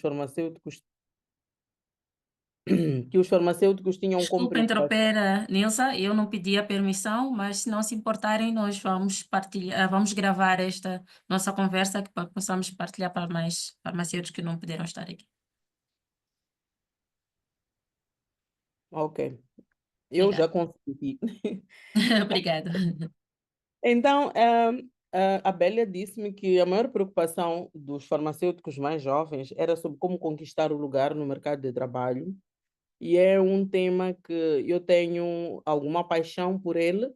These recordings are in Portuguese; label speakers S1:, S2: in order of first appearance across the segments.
S1: farmacêuticos que os farmacêuticos tinham como
S2: Desculpa
S1: preocupação.
S2: interromper, Nilsa, eu não pedi a permissão, mas se não se importarem, nós vamos partilhar, vamos gravar esta nossa conversa que possamos partilhar para mais farmacêuticos que não puderam estar aqui.
S1: Ok, eu
S2: Obrigada.
S1: já consenti.
S2: Obrigada.
S1: Então, a Bélia disse-me que a maior preocupação dos farmacêuticos mais jovens era sobre como conquistar o lugar no mercado de trabalho, e é um tema que eu tenho alguma paixão por ele,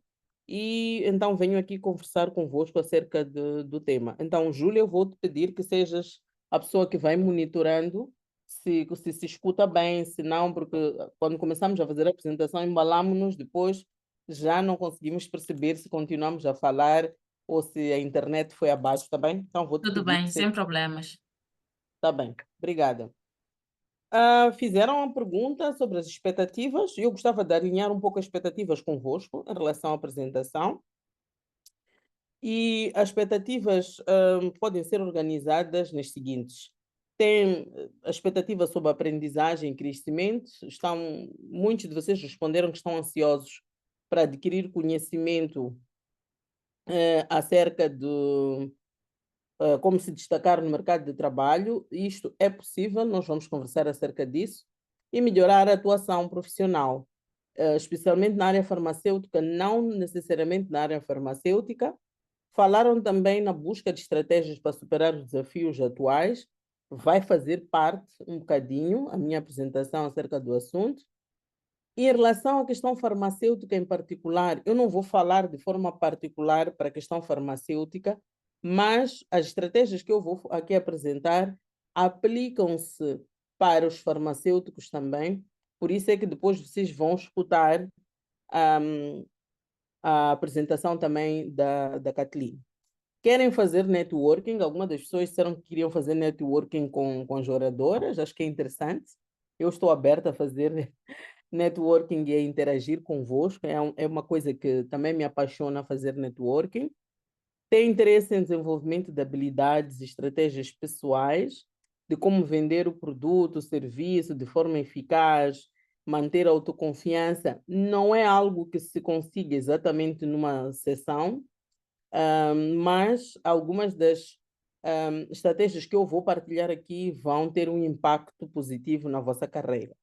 S1: e então venho aqui conversar convosco acerca do tema. Então, Júlia, eu vou te pedir que sejas a pessoa que vai monitorando se escuta bem, se não, porque quando começamos a fazer a apresentação, embalamos-nos, depois já não conseguimos perceber se continuamos a falar ou se a internet foi abaixo, tá bem? Então, vou te
S2: Tudo
S1: pedir
S2: bem,
S1: que seja.
S2: sem problemas.
S1: Tá bem, obrigada. Fizeram uma pergunta sobre as expectativas e eu gostava de alinhar um pouco as expectativas convosco em relação à apresentação. E as expectativas podem ser organizadas nas seguintes. Tem a expectativa sobre a aprendizagem e crescimento. Muitos de vocês responderam que estão ansiosos para adquirir conhecimento acerca de como se destacar no mercado de trabalho. Isto é possível, nós vamos conversar acerca disso. E melhorar a atuação profissional, especialmente na área farmacêutica, não necessariamente na área farmacêutica. Falaram também na busca de estratégias para superar os desafios atuais. Vai fazer parte um bocadinho a minha apresentação acerca do assunto. E em relação à questão farmacêutica em particular, eu não vou falar de forma particular para a questão farmacêutica, mas as estratégias que eu vou aqui apresentar aplicam-se para os farmacêuticos também. Por isso é que depois vocês vão escutar um, a apresentação também da Kathleen. Querem fazer networking? Algumas das pessoas disseram que queriam fazer networking com as oradoras, acho que é interessante. Eu estou aberta a fazer networking e a interagir convosco, é uma coisa que também me apaixona fazer networking. Tem interesse em desenvolvimento de habilidades e estratégias pessoais, de como vender o produto, o serviço de forma eficaz, manter a autoconfiança. Não é algo que se consiga exatamente numa sessão, mas algumas das estratégias que eu vou partilhar aqui vão ter um impacto positivo na vossa carreira.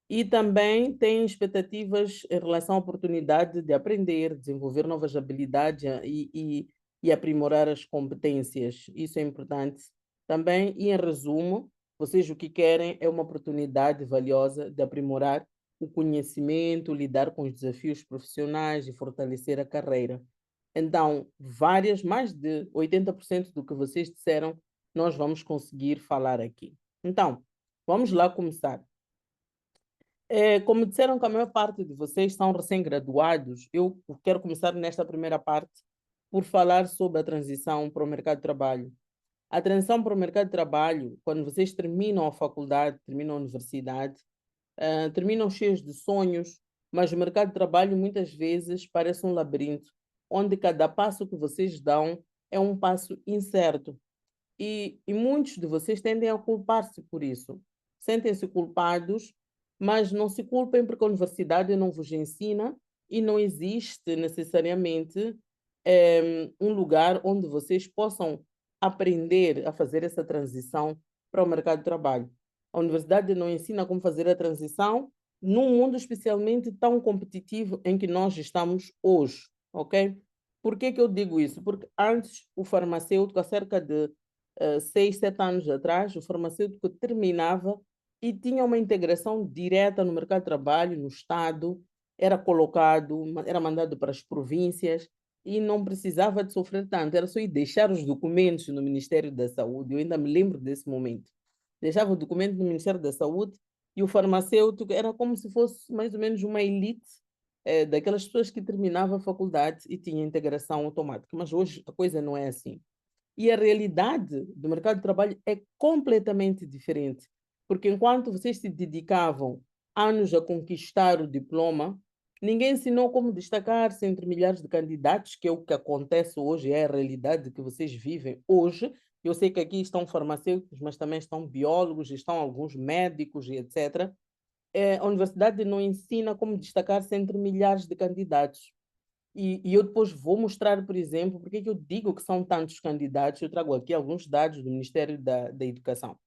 S1: E também tem expectativas em relação à oportunidade de aprender, desenvolver novas habilidades e aprimorar as competências. Isso é importante também. E, em resumo, vocês o que querem é uma oportunidade valiosa de aprimorar o conhecimento, lidar com os desafios profissionais e fortalecer a carreira. Então, mais de 80% do que vocês disseram, nós vamos conseguir falar aqui. Então, vamos lá começar. Como disseram que a maior parte de vocês são recém-graduados, eu quero começar nesta primeira parte por falar sobre a transição para o mercado de trabalho. A transição para o mercado de trabalho, quando vocês terminam a faculdade, terminam a universidade, terminam cheios de sonhos, mas o mercado de trabalho muitas vezes parece um labirinto, onde cada passo que vocês dão é um passo incerto. E muitos de vocês tendem a culpar-se por isso. Sentem-se culpados, mas não se culpem porque a universidade não vos ensina e não existe necessariamente um lugar onde vocês possam aprender a fazer essa transição para o mercado de trabalho. A universidade não ensina como fazer a transição num mundo especialmente tão competitivo em que nós estamos hoje, ok? Por que que eu digo isso? Porque antes o farmacêutico, há cerca de 6, 7 anos atrás, o farmacêutico terminava e tinha uma integração direta no mercado de trabalho, no Estado, era colocado, era mandado para as províncias e não precisava de sofrer tanto, era só ir deixar os documentos no Ministério da Saúde, eu ainda me lembro desse momento. Deixava o documento no Ministério da Saúde e o farmacêutico era como se fosse mais ou menos uma elite daquelas pessoas que terminavam a faculdade e tinha integração automática. Mas hoje a coisa não é assim. E a realidade do mercado de trabalho é completamente diferente, porque enquanto vocês se dedicavam anos a conquistar o diploma, ninguém ensinou como destacar-se entre milhares de candidatos, que é o que acontece hoje, é a realidade que vocês vivem hoje, Eu sei que aqui estão farmacêuticos, mas também estão biólogos, estão alguns médicos e etc. A universidade não ensina como destacar-se entre milhares de candidatos. E eu depois vou mostrar, por exemplo, porque é que eu digo que são tantos candidatos. Eu trago aqui alguns dados do Ministério da Educação.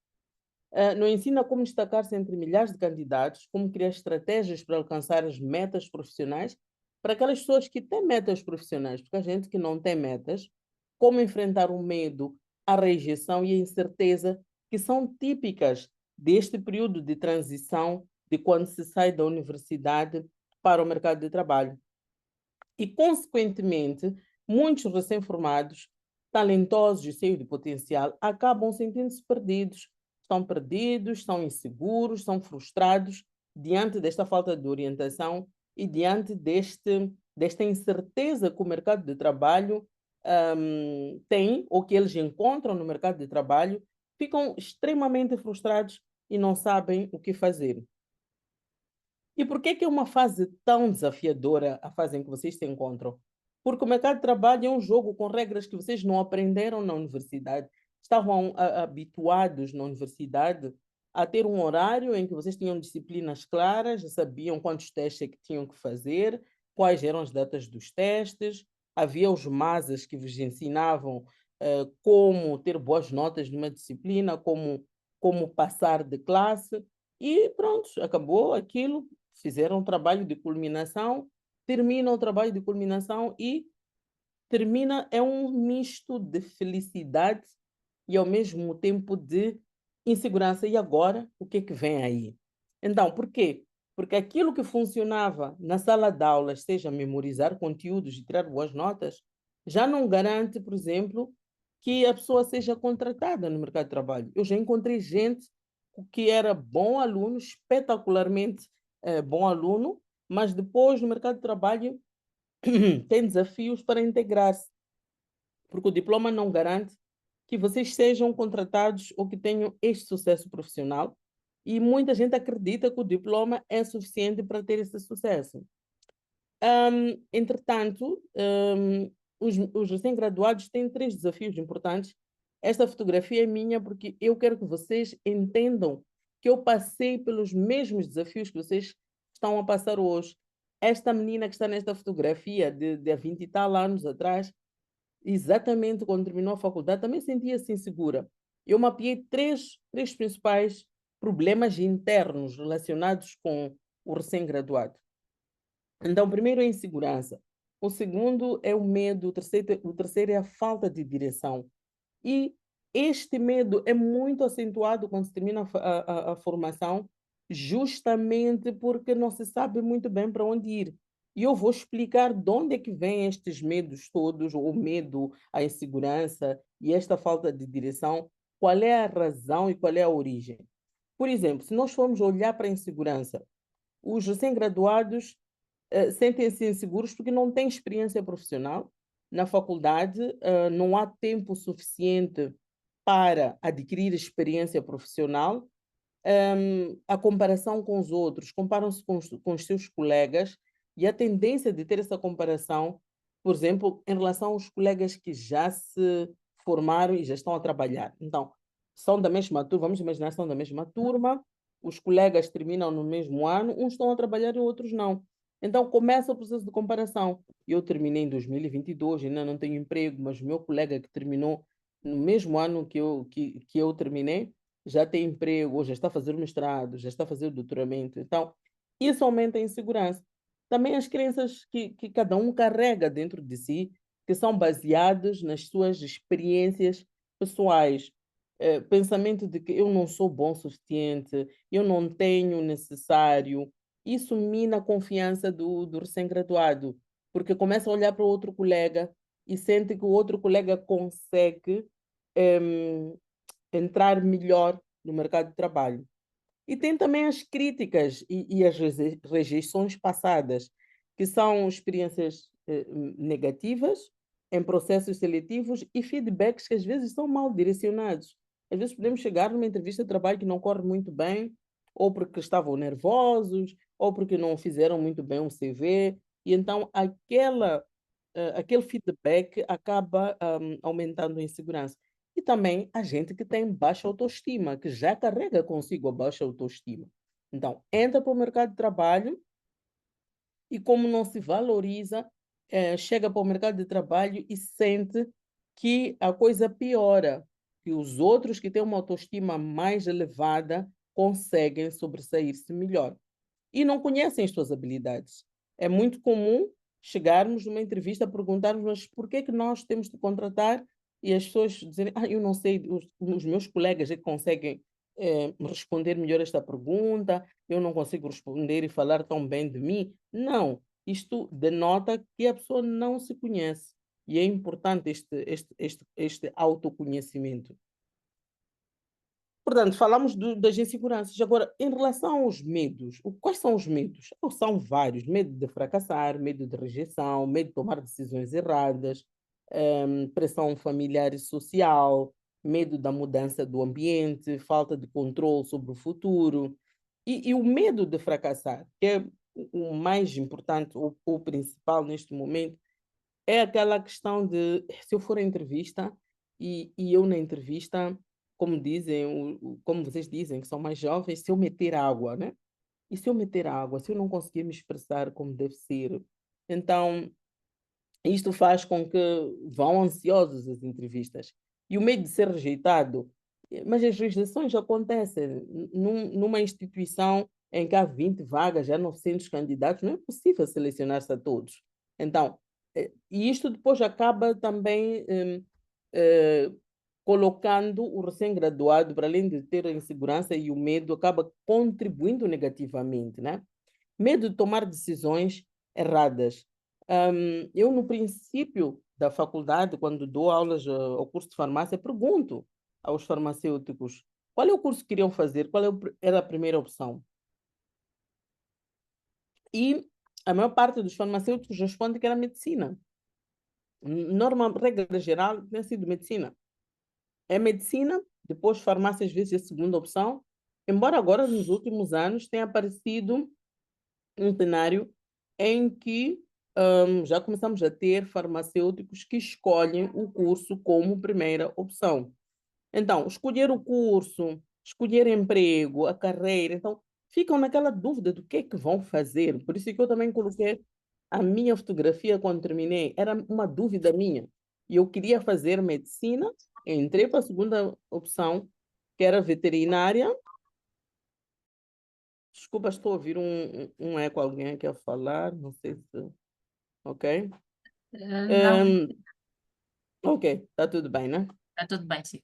S1: Não ensina como destacar-se entre milhares de candidatos, como criar estratégias para alcançar as metas profissionais para aquelas pessoas que têm metas profissionais, porque a gente que não tem metas, como enfrentar o medo, a rejeição e a incerteza que são típicas deste período de transição de quando se sai da universidade para o mercado de trabalho. E, consequentemente, muitos recém-formados, talentosos e cheios de potencial, acabam sentindo-se perdidos. Estão perdidos, são inseguros, são frustrados diante desta falta de orientação e diante desta incerteza que o mercado de trabalho tem, ou que eles encontram no mercado de trabalho, ficam extremamente frustrados e não sabem o que fazer. E por que é uma fase tão desafiadora a fase em que vocês se encontram? Porque o mercado de trabalho é um jogo com regras que vocês não aprenderam na universidade. Estavam habituados na universidade a ter um horário em que vocês tinham disciplinas claras, já sabiam quantos testes é que tinham que fazer, quais eram as datas dos testes, havia os masas que vos ensinavam como ter boas notas numa disciplina, como passar de classe, e pronto, acabou aquilo, fizeram um trabalho de culminação, terminam o trabalho de culminação e termina, é um misto de felicidade e ao mesmo tempo de insegurança. E agora, o que é que vem aí? Então, por quê? Porque aquilo que funcionava na sala de aulas, seja memorizar conteúdos e tirar boas notas, já não garante, por exemplo, que a pessoa seja contratada no mercado de trabalho. Eu já encontrei gente que era bom aluno, espetacularmente bom aluno, mas depois no mercado de trabalho tem desafios para integrar-se, porque o diploma não garante que vocês sejam contratados ou que tenham este sucesso profissional. E muita gente acredita que o diploma é suficiente para ter esse sucesso. Entretanto, os recém-graduados têm três desafios importantes. Esta fotografia é minha porque eu quero que vocês entendam que eu passei pelos mesmos desafios que vocês estão a passar hoje. Esta menina que está nesta fotografia de há 20 e tal anos atrás, exatamente quando terminou a faculdade, também sentia-se insegura. Eu mapeei três principais problemas internos relacionados com o recém-graduado. Então, o primeiro é a insegurança. O segundo é o medo. O terceiro é a falta de direção. E este medo é muito acentuado quando se termina a formação, justamente porque não se sabe muito bem para onde ir. E eu vou explicar de onde é que vêm estes medos todos, o medo, a insegurança e esta falta de direção, qual é a razão e qual é a origem. Por exemplo, se nós formos olhar para a insegurança, os recém-graduados sentem-se inseguros porque não têm experiência profissional. Na faculdade, não há tempo suficiente para adquirir experiência profissional. A comparação com os outros, comparam-se com os seus colegas e a tendência de ter essa comparação, por exemplo, em relação aos colegas que já se formaram e já estão a trabalhar. Então, são da mesma turma, vamos imaginar, são da mesma turma, os colegas terminam no mesmo ano, uns estão a trabalhar e outros não. Então, começa o processo de comparação. Eu terminei em 2022, ainda não tenho emprego, mas o meu colega que terminou no mesmo ano que eu terminei, já tem emprego, ou já está a fazer o mestrado, já está a fazer o doutoramento. Então, isso aumenta a insegurança. Também as crenças que cada um carrega dentro de si, que são baseadas nas suas experiências pessoais. Pensamento de que eu não sou bom o suficiente, eu não tenho o necessário. Isso mina a confiança do recém-graduado, porque começa a olhar para o outro colega e sente que o outro colega consegue em, entrar melhor no mercado de trabalho. E tem também as críticas e as rejeições passadas, que são experiências negativas em processos seletivos e feedbacks que às vezes são mal direcionados. Às vezes podemos chegar numa entrevista de trabalho que não corre muito bem, ou porque estavam nervosos, ou porque não fizeram muito bem um CV, e então aquele feedback acaba aumentando a insegurança. e também a gente que tem baixa autoestima, que já carrega consigo a baixa autoestima. Então, entra para o mercado de trabalho e como não se valoriza, chega para o mercado de trabalho e sente que a coisa piora, que os outros que têm uma autoestima mais elevada conseguem sobressair-se melhor e não conhecem as suas habilidades. É muito comum chegarmos numa entrevista a perguntarmos, mas por que é que nós temos de contratar? E as pessoas dizerem, eu não sei, os meus colegas é que conseguem responder melhor esta pergunta, eu não consigo responder e falar tão bem de mim. Não, isto denota que a pessoa não se conhece. E é importante este autoconhecimento. Portanto, falamos das inseguranças. Agora, em relação aos medos, quais são os medos? São vários. Medo de fracassar, medo de rejeição, medo de tomar decisões erradas, pressão familiar e social, medo da mudança do ambiente, falta de controle sobre o futuro. E o medo de fracassar, que é o mais importante, o principal neste momento, é aquela questão de se eu for à entrevista e eu na entrevista, como dizem, como vocês dizem, que são mais jovens, se eu meter água, né? E se eu meter água, se eu não conseguir me expressar como deve ser, então isto faz com que vão ansiosos às entrevistas. E o medo de ser rejeitado, mas as rejeições acontecem numa instituição em que há 20 vagas, há 900 candidatos, não é possível selecionar-se a todos. Então, e isto depois acaba também colocando o recém-graduado, para além de ter a insegurança e o medo, acaba contribuindo negativamente, né? Medo de tomar decisões erradas. Eu, no princípio da faculdade, quando dou aulas ao curso de farmácia, pergunto aos farmacêuticos qual é o curso que queriam fazer, era a primeira opção. E a maior parte dos farmacêuticos responde que era medicina. Norma, regra geral, tem sido medicina. É medicina, depois farmácia às vezes é a segunda opção, embora agora nos últimos anos tenha aparecido um cenário em que já começamos a ter farmacêuticos que escolhem o curso como primeira opção. Então, escolher o curso, escolher emprego, a carreira, então ficam naquela dúvida do que é que vão fazer. Por isso é que eu também coloquei a minha fotografia quando terminei, era uma dúvida minha. E eu queria fazer medicina, entrei para a segunda opção, que era veterinária. Desculpa, estou a ouvir um eco, alguém aqui a falar, não sei se... Ok?
S2: Não,
S1: Ok, está tudo bem, né?
S2: está tudo bem, sim.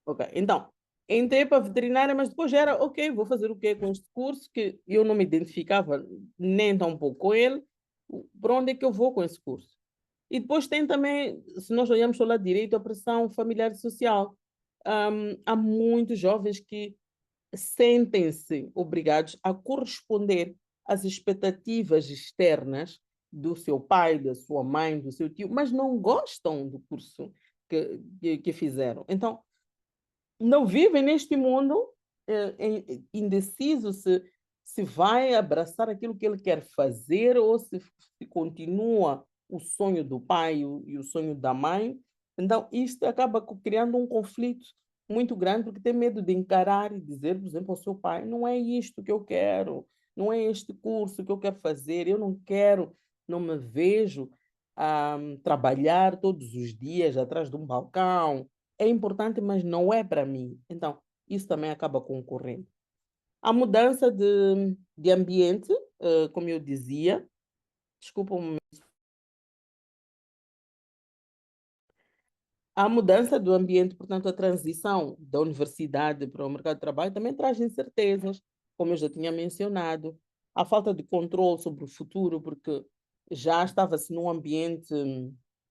S1: Ok, então, entrei para a veterinária, mas depois era, ok, vou fazer o quê com este curso, que eu não me identificava nem tão pouco com ele, para onde é que eu vou com esse curso? E depois tem também, se nós olhamos para o lado direito, a pressão familiar e social. Há muitos jovens que sentem-se obrigados a corresponder às expectativas externas do seu pai, da sua mãe, do seu tio, mas não gostam do curso que fizeram. Então, não vivem neste mundo indeciso se vai abraçar aquilo que ele quer fazer ou se continua o sonho do pai e o sonho da mãe. Então, isto acaba criando um conflito muito grande, porque tem medo de encarar e dizer, por exemplo, ao seu pai: não é isto que eu quero, não é este curso que eu quero fazer, eu não quero, não me vejo a trabalhar todos os dias atrás de um balcão. É importante, mas não é para mim. Então, isso também acaba concorrendo. A mudança de ambiente, como eu dizia, desculpa um momento. A mudança do ambiente, portanto, a transição da universidade para o mercado de trabalho também traz incertezas, como eu já tinha mencionado. A falta de controle sobre o futuro, porque já estava-se num ambiente,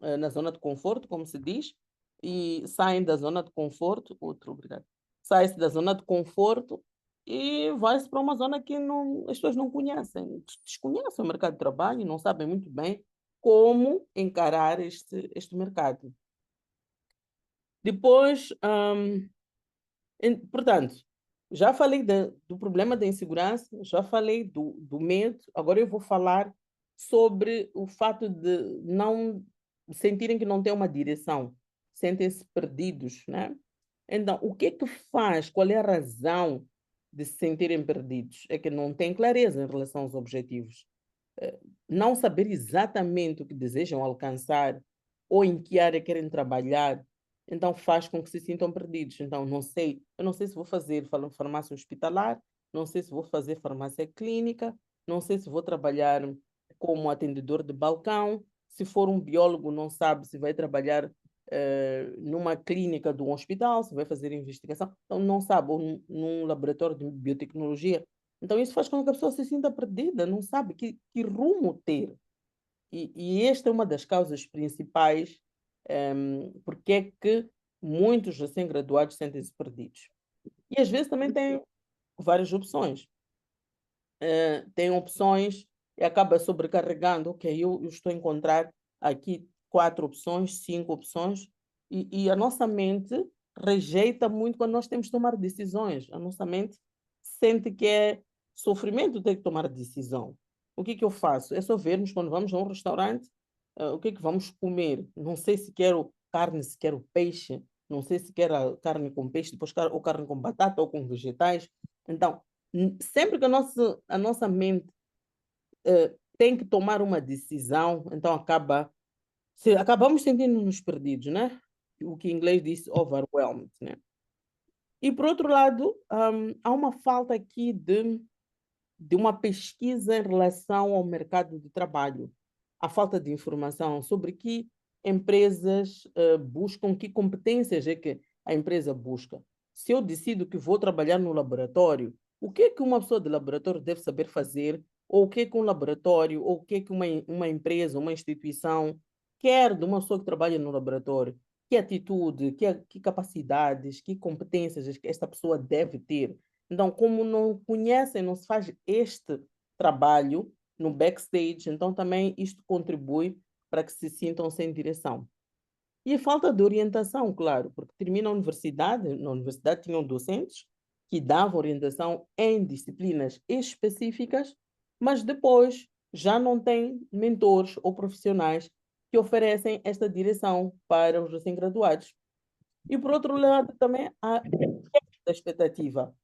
S1: na zona de conforto, como se diz, e saem da zona de conforto, obrigado, sai-se da zona de conforto e vai-se para uma zona que não, as pessoas não conhecem, desconhecem o mercado de trabalho, não sabem muito bem como encarar este mercado. Depois, portanto, já falei do problema da insegurança, já falei do medo, agora eu vou falar sobre o fato de não sentirem que não tem uma direção, sentem-se perdidos, né? Então, o que é que faz? Qual é a razão de se sentirem perdidos? É que não têm clareza em relação aos objetivos. Não saber exatamente o que desejam alcançar ou em que área querem trabalhar, então faz com que se sintam perdidos. Então, eu não sei se vou fazer farmácia hospitalar, não sei se vou fazer farmácia clínica, não sei se vou trabalhar como atendedor de balcão. Se for um biólogo, não sabe se vai trabalhar numa clínica de um hospital, se vai fazer investigação, então não sabe, ou num laboratório de biotecnologia. Então isso faz com que a pessoa se sinta perdida, não sabe que rumo ter. E esta é uma das causas principais porque é que muitos recém-graduados sentem-se perdidos. E às vezes também têm várias opções. Tem opções e acaba sobrecarregando. Ok, eu estou a encontrar aqui 4 opções, 5 opções, e a nossa mente rejeita muito quando nós temos que tomar decisões. A nossa mente sente que é sofrimento ter que tomar decisão. O que eu faço? É só vermos quando vamos a um restaurante, o que é que vamos comer. Não sei se quero carne, se quero peixe, não sei se quero carne com peixe, depois ou carne com batata ou com vegetais. Então, sempre que a nossa mente tem que tomar uma decisão, então acabamos sentindo-nos perdidos, né? O que em inglês diz overwhelmed, né? E por outro lado, há uma falta aqui de uma pesquisa em relação ao mercado de trabalho. A falta de informação sobre que empresas buscam, que competências é que a empresa busca. Se eu decido que vou trabalhar no laboratório, o que é que uma pessoa de laboratório deve saber fazer? Ou o que é que um laboratório, ou o que é que uma empresa, uma instituição quer de uma pessoa que trabalha no laboratório? Que atitude, que capacidades, que competências é que esta pessoa deve ter? Então, como não conhecem, não se faz este trabalho no backstage, então também isto contribui para que se sintam sem direção. E a falta de orientação, claro, porque termina a universidade, na universidade tinham docentes que davam orientação em disciplinas específicas, mas depois já não tem mentores ou profissionais que oferecem esta direção para os recém-graduados. E por outro lado, também há a expectativa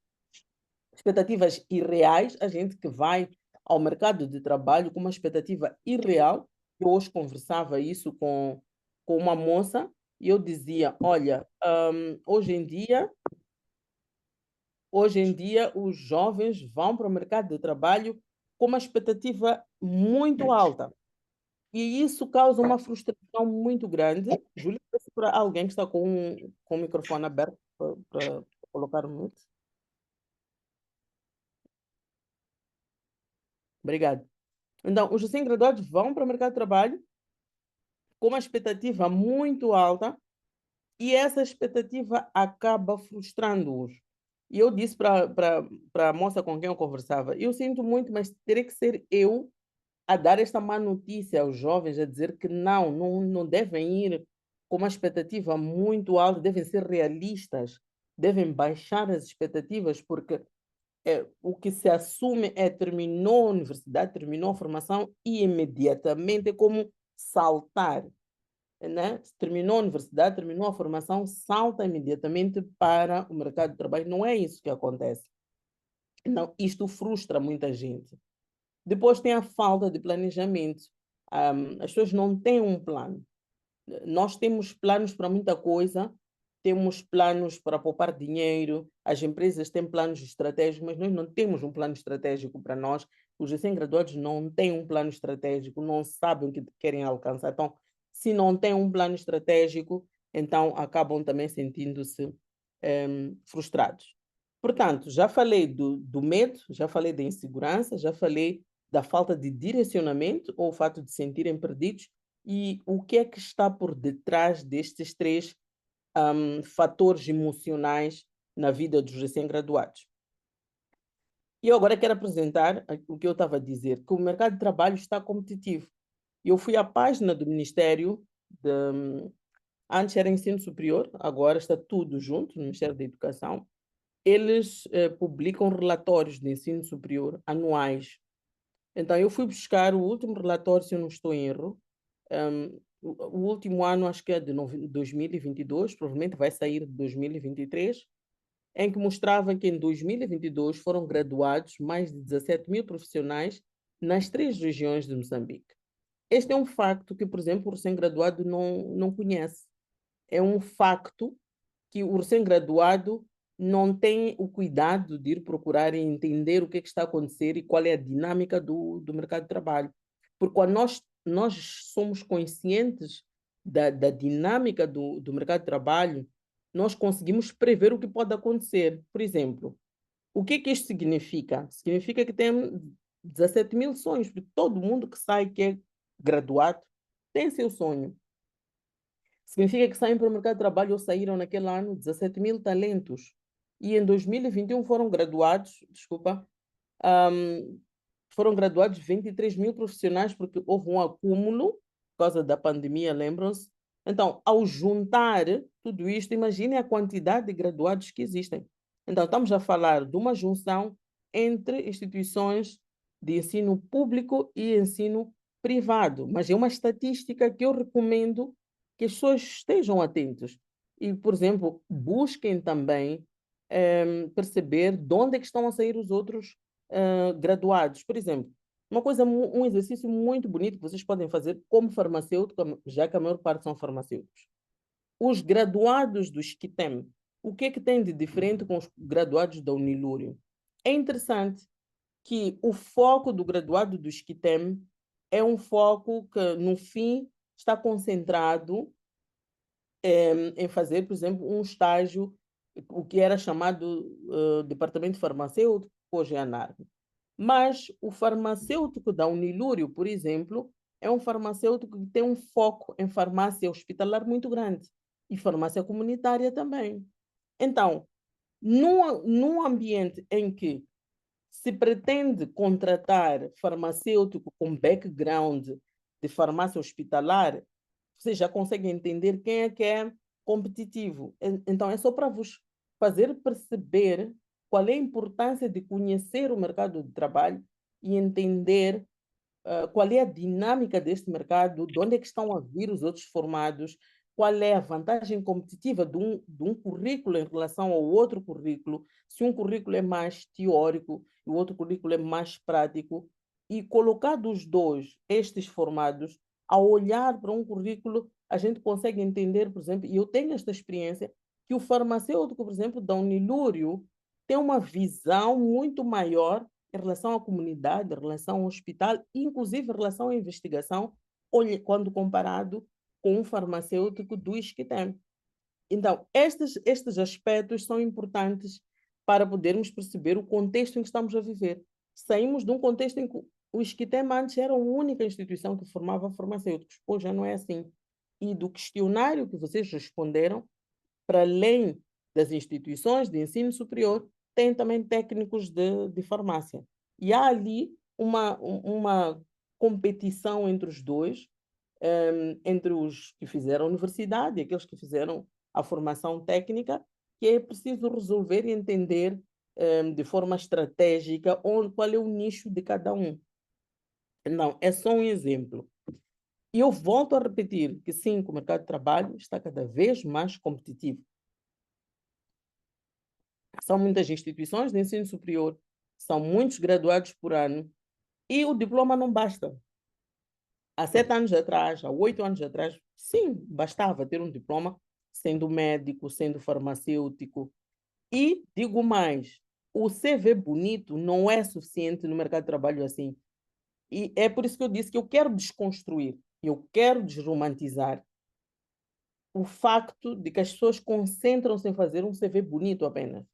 S1: expectativas irreais, a gente que vai ao mercado de trabalho com uma expectativa irreal. Eu hoje conversava isso com uma moça e eu dizia, olha, hoje em dia os jovens vão para o mercado de trabalho com uma expectativa muito alta. E isso causa uma frustração muito grande. Júlia, peço para alguém que está com o microfone aberto para colocar o mute. Obrigado. Então, os recém-graduados vão para o mercado de trabalho com uma expectativa muito alta e essa expectativa acaba frustrando-os. E eu disse para a moça com quem eu conversava, eu sinto muito, mas teria que ser eu a dar esta má notícia aos jovens, a dizer que não devem ir com uma expectativa muito alta, devem ser realistas, devem baixar as expectativas, porque o que se assume é terminou a universidade, terminou a formação e imediatamente é como saltar, né? Terminou a universidade, terminou a formação, salta imediatamente para o mercado de trabalho. Não é isso que acontece. Não, isto frustra muita gente. Depois tem a falta de planejamento. As pessoas não têm um plano. Nós temos planos para muita coisa, temos planos para poupar dinheiro, as empresas têm planos estratégicos, mas nós não temos um plano estratégico para nós. Os recém-graduados não têm um plano estratégico, não sabem o que querem alcançar. Então, se não têm um plano estratégico, então acabam também sentindo-se frustrados. Portanto, já falei do medo, já falei da insegurança, já falei da falta de direcionamento ou o fato de se sentirem perdidos e o que é que está por detrás destes três fatores emocionais na vida dos recém-graduados. E eu agora quero apresentar o que eu estava a dizer, que o mercado de trabalho está competitivo. Eu fui à página do Ministério, antes era ensino superior, agora está tudo junto, no Ministério da Educação. Eles publicam relatórios de ensino superior anuais. Então, eu fui buscar o último relatório, se eu não estou em erro, o último ano, acho que é de 2022, provavelmente vai sair de 2023, em que mostrava que em 2022 foram graduados mais de 17 mil profissionais nas 3 regiões de Moçambique. Este é um facto que, por exemplo, o recém-graduado não conhece. É um facto que o recém-graduado não tem o cuidado de ir procurar e entender o que é que está a acontecer e qual é a dinâmica do mercado de trabalho. Porque quando nós somos conscientes da dinâmica do mercado de trabalho, nós conseguimos prever o que pode acontecer. Por exemplo, o que é que isto significa? Significa que tem 17 mil sonhos, porque todo mundo que sai, que é graduado, tem seu sonho. Significa que saem para o mercado de trabalho ou saíram naquele ano 17 mil talentos. E em 2021 foram graduados, desculpa, ahm, foram graduados 23 mil profissionais, porque houve um acúmulo por causa da pandemia, lembram-se? Então, ao juntar tudo isto, imagine a quantidade de graduados que existem. Então, estamos a falar de uma junção entre instituições de ensino público e ensino privado, mas é uma estatística que eu recomendo que as pessoas estejam atentos e, por exemplo, busquem também perceber de onde é que estão a sair os outros graduados. Por exemplo, um exercício muito bonito que vocês podem fazer como farmacêutico, já que a maior parte são farmacêuticos. Os graduados do SCITEM, o que é que tem de diferente com os graduados da Unilúrio? É interessante que o foco do graduado do SCITEM é um foco que, no fim, está concentrado em fazer, por exemplo, um estágio, o que era chamado departamento farmacêutico, hoje é ANARM. Mas o farmacêutico da Unilúrio, por exemplo, é um farmacêutico que tem um foco em farmácia hospitalar muito grande e farmácia comunitária também. Então, num ambiente em que se pretende contratar farmacêutico com background de farmácia hospitalar, você já consegue entender quem é que é competitivo. Então, é só para vos fazer perceber qual é a importância de conhecer o mercado de trabalho e entender qual é a dinâmica deste mercado, de onde é que estão a vir os outros formados, qual é a vantagem competitiva de um currículo em relação ao outro currículo, se um currículo é mais teórico e o outro currículo é mais prático, e colocar dos dois, estes formados, ao olhar para um currículo, a gente consegue entender, por exemplo, e eu tenho esta experiência, que o farmacêutico, por exemplo, da Unilúrio, tem uma visão muito maior em relação à comunidade, em relação ao hospital, inclusive em relação à investigação, quando comparado com um farmacêutico do ISCTEM. Então, estes aspectos são importantes para podermos perceber o contexto em que estamos a viver. Saímos de um contexto em que o ISCTEM antes era a única instituição que formava farmacêuticos, hoje já não é assim. E do questionário que vocês responderam, para além das instituições de ensino superior, tem também técnicos de farmácia. E há ali uma competição entre os dois, entre os que fizeram a universidade e aqueles que fizeram a formação técnica, que é preciso resolver e entender de forma estratégica qual é o nicho de cada um. Não, é só um exemplo. E eu volto a repetir que sim, que o mercado de trabalho está cada vez mais competitivo. São muitas instituições de ensino superior, são muitos graduados por ano, e o diploma não basta. Há 7 anos atrás, há 8 anos atrás, sim, bastava ter um diploma, sendo médico, sendo farmacêutico. E digo mais, o CV bonito não é suficiente no mercado de trabalho assim. E é por isso que eu disse que eu quero desconstruir, eu quero desromantizar o facto de que as pessoas concentram-se em fazer um CV bonito apenas.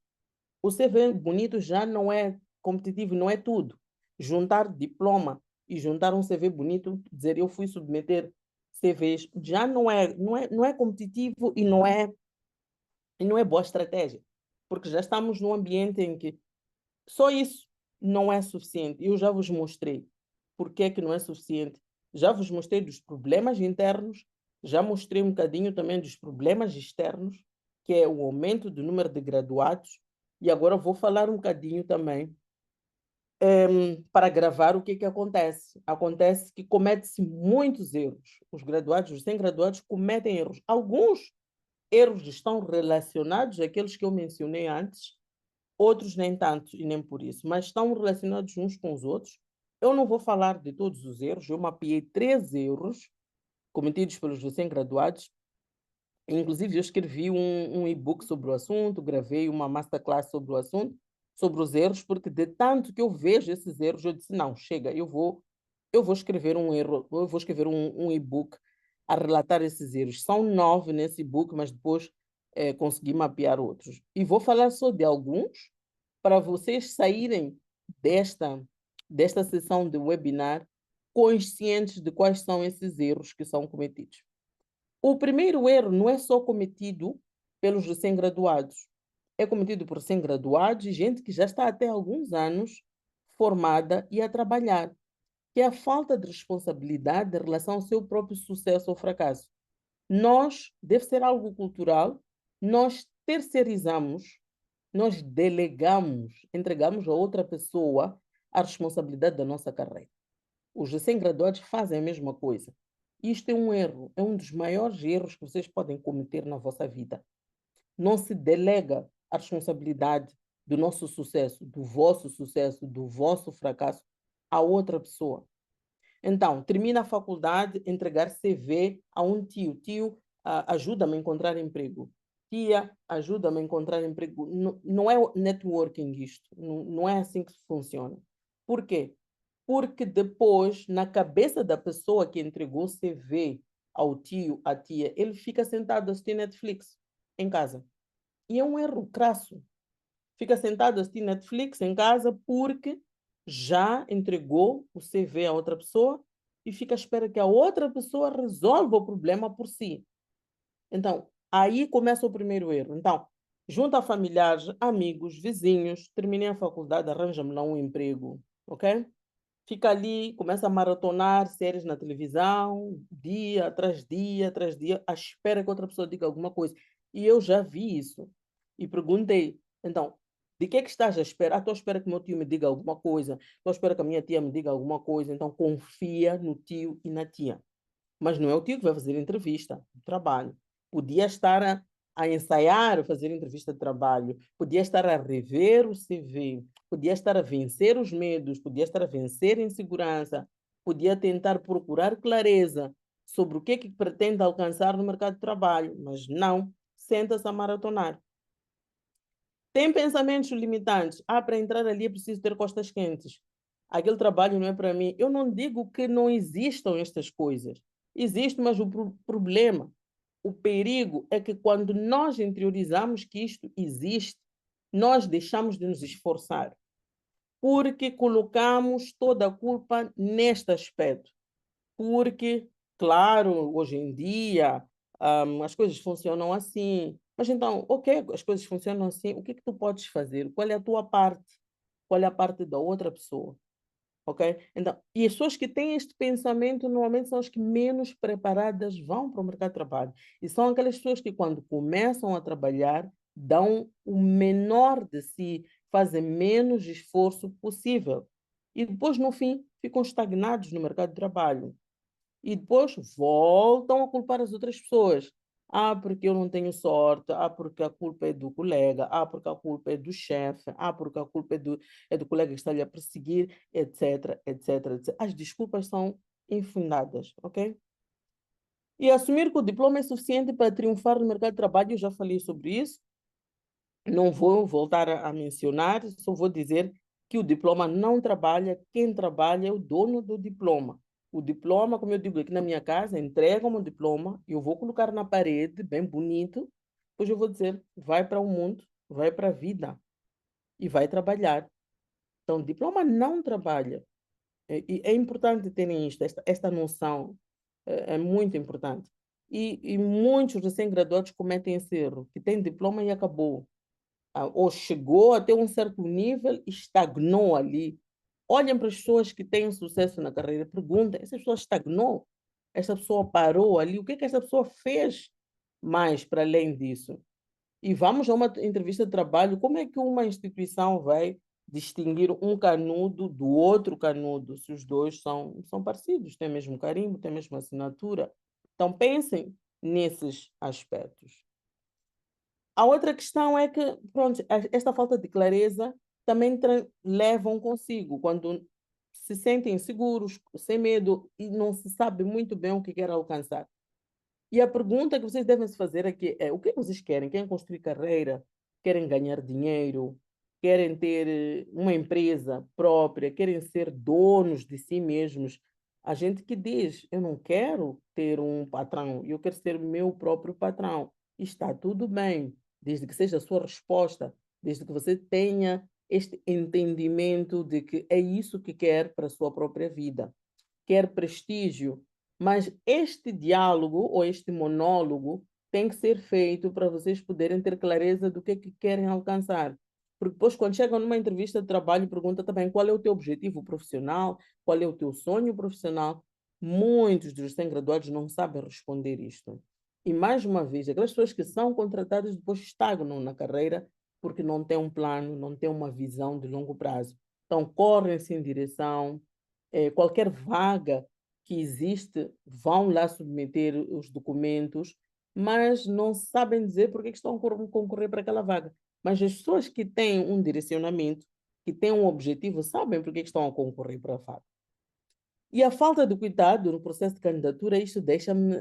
S1: O CV bonito já não é competitivo, não é tudo. Juntar diploma e juntar um CV bonito, dizer eu fui submeter CVs, já não é competitivo e não é boa estratégia, porque já estamos num ambiente em que só isso não é suficiente. Eu já vos mostrei por que é que não é suficiente. Já vos mostrei dos problemas internos, já mostrei um bocadinho também dos problemas externos, que é o aumento do número de graduados, e agora vou falar um bocadinho também para gravar, o que que acontece? Acontece que comete-se muitos erros. Os graduados, os recém-graduados cometem erros. Alguns erros estão relacionados àqueles que eu mencionei antes, outros nem tanto e nem por isso, mas estão relacionados uns com os outros. Eu não vou falar de todos os erros, eu mapeei 3 erros cometidos pelos recém-graduados. Inclusive, eu escrevi um e-book sobre o assunto, gravei uma masterclass sobre o assunto, sobre os erros, porque de tanto que eu vejo esses erros, eu disse, não, chega, eu vou escrever um erro, eu vou escrever um e-book a relatar esses erros. São 9 nesse e-book, mas depois consegui mapear outros. E vou falar só de alguns, para vocês saírem desta sessão de webinar conscientes de quais são esses erros que são cometidos. O primeiro erro não é só cometido pelos recém-graduados, é cometido por recém-graduados e gente que já está até alguns anos formada e a trabalhar, que é a falta de responsabilidade em relação ao seu próprio sucesso ou fracasso. Deve ser algo cultural, nós terceirizamos, nós delegamos, entregamos a outra pessoa a responsabilidade da nossa carreira. Os recém-graduados fazem a mesma coisa. Isto é um erro, é um dos maiores erros que vocês podem cometer na vossa vida. Não se delega a responsabilidade do nosso sucesso, do vosso fracasso a outra pessoa. Então, termina a faculdade, entregar CV a um tio. Tio, ajuda-me a encontrar emprego. Tia, ajuda-me a encontrar emprego. Não, não é networking isto. Não, não é assim que funciona. Por quê? Porque depois, na cabeça da pessoa que entregou o CV ao tio, à tia, ele fica sentado a assistir Netflix em casa. E é um erro crasso. Fica sentado a assistir Netflix em casa porque já entregou o CV a outra pessoa e fica à espera que a outra pessoa resolva o problema por si. Então, aí começa o primeiro erro. Então, junta familiares, amigos, vizinhos, terminei a faculdade, arranja-me lá um emprego, ok? Fica ali, começa a maratonar séries na televisão, dia atrás dia, à espera que outra pessoa diga alguma coisa. E eu já vi isso. E perguntei, então, de que é que estás à espera? Estou à espera que meu tio me diga alguma coisa, estou à espera que a minha tia me diga alguma coisa, então confia no tio e na tia. Mas não é o tio que vai fazer entrevista de trabalho. Podia estar a ensaiar, fazer entrevista de trabalho, podia estar a rever o CV, podia estar a vencer os medos, podia estar a vencer a insegurança, podia tentar procurar clareza sobre o que pretende alcançar no mercado de trabalho, mas não, senta-se a maratonar. Tem pensamentos limitantes. Para entrar ali é preciso ter costas quentes. Aquele trabalho não é para mim. Eu não digo que não existam estas coisas. Existe, mas o problema, o perigo é que quando nós interiorizamos que isto existe, nós deixamos de nos esforçar, porque colocamos toda a culpa neste aspecto. Porque, claro, hoje em dia, as coisas funcionam assim. Mas então, ok, as coisas funcionam assim, o que é que tu podes fazer? Qual é a tua parte? Qual é a parte da outra pessoa? Ok? Então, e as pessoas que têm este pensamento normalmente são as que menos preparadas vão para o mercado de trabalho. E são aquelas pessoas que, quando começam a trabalhar, dão o menor de si, fazem menos esforço possível. E depois, no fim, ficam estagnados no mercado de trabalho. E depois voltam a culpar as outras pessoas. Porque eu não tenho sorte. Porque a culpa é do colega. Porque a culpa é do chefe. Porque a culpa é do colega que está lhe a perseguir, etc, etc, etc. As desculpas são infundadas, ok? E assumir que o diploma é suficiente para triunfar no mercado de trabalho, eu já falei sobre isso. Não vou voltar a mencionar, só vou dizer que o diploma não trabalha, quem trabalha é o dono do diploma. O diploma, como eu digo aqui na minha casa, entregam o diploma, eu vou colocar na parede, bem bonito, depois eu vou dizer, vai para o mundo, vai para a vida e vai trabalhar. Então, o diploma não trabalha. E é importante terem isto, esta noção, é muito importante. E muitos recém-graduados cometem esse erro, que tem diploma e acabou, ou chegou até um certo nível e estagnou ali. Olhem para as pessoas que têm sucesso na carreira, perguntem, essa pessoa estagnou? Essa pessoa parou ali? O que é que essa pessoa fez mais para além disso? E vamos a uma entrevista de trabalho, como é que uma instituição vai distinguir um canudo do outro canudo, se os dois são parecidos, têm o mesmo carimbo, têm a mesma assinatura. Então, pensem nesses aspectos. A outra questão é que, pronto, esta falta de clareza também levam consigo, quando se sentem seguros, sem medo e não se sabe muito bem o que quer alcançar. E a pergunta que vocês devem se fazer aqui é: o que vocês querem? Querem construir carreira? Querem ganhar dinheiro? Querem ter uma empresa própria? Querem ser donos de si mesmos? A gente que diz: eu não quero ter um patrão, eu quero ser meu próprio patrão. Está tudo bem, desde que seja a sua resposta, desde que você tenha este entendimento de que é isso que quer para a sua própria vida. Quer prestígio, mas este diálogo ou este monólogo tem que ser feito para vocês poderem ter clareza do que é que querem alcançar. Porque depois, quando chegam numa entrevista de trabalho, pergunta também qual é o teu objetivo profissional, qual é o teu sonho profissional. Muitos dos recém-graduados não sabem responder isto. E, mais uma vez, aquelas pessoas que são contratadas depois estagnam na carreira porque não têm um plano, não têm uma visão de longo prazo. Então, correm-se em direção qualquer vaga que existe, vão lá submeter os documentos, mas não sabem dizer por que estão a concorrer para aquela vaga. Mas as pessoas que têm um direcionamento, que têm um objetivo, sabem por que estão a concorrer para a vaga. E a falta de cuidado no processo de candidatura, isso deixa-me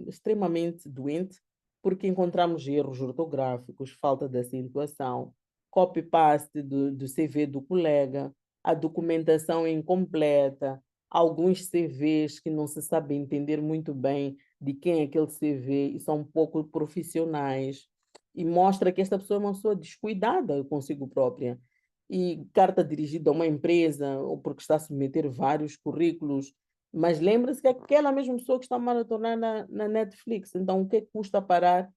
S1: extremamente doente, porque encontramos erros ortográficos, falta de acentuação, copy-paste do CV do colega, a documentação incompleta, alguns CVs que não se sabe entender muito bem de quem é aquele CV e são pouco profissionais, e mostra que esta pessoa é uma pessoa descuidada consigo própria e carta dirigida a uma empresa, ou porque está a submeter vários currículos, mas lembra-se que é aquela mesma pessoa que está a maratonar na Netflix. Então, o que custa parar,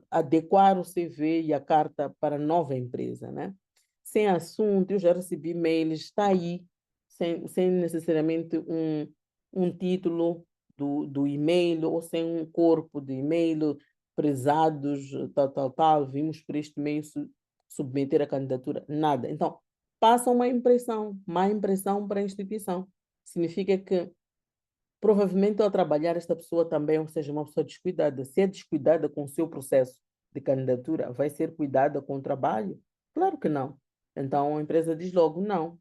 S1: adequar o CV e a carta para a nova empresa, né? Sem assunto, eu já recebi e-mails, está aí, sem necessariamente um título do e-mail ou sem um corpo de e-mail, prezados, tal, vimos por este e-mail submeter a candidatura, nada. Então, passa uma impressão, má impressão para a instituição. Significa que provavelmente ao trabalhar esta pessoa também, ou seja, uma pessoa descuidada. Se é descuidada com o seu processo de candidatura, vai ser cuidada com o trabalho? Claro que não. Então a empresa diz logo não.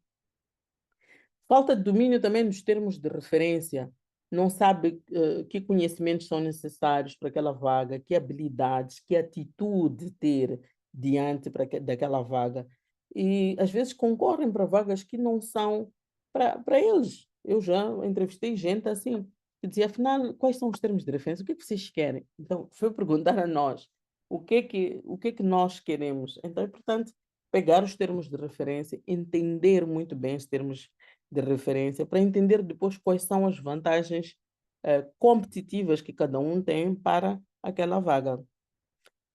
S1: Falta de domínio também nos termos de referência. Não sabe que conhecimentos são necessários para aquela vaga, que habilidades, que atitude ter diante daquela vaga. E às vezes concorrem para vagas que não são para eles. Eu já entrevistei gente assim, que dizia, afinal, quais são os termos de referência? O que é que vocês querem? Então, foi perguntar a nós o que é que nós queremos. Então, é importante pegar os termos de referência, entender muito bem os termos de referência, para entender depois quais são as vantagens competitivas que cada um tem para aquela vaga.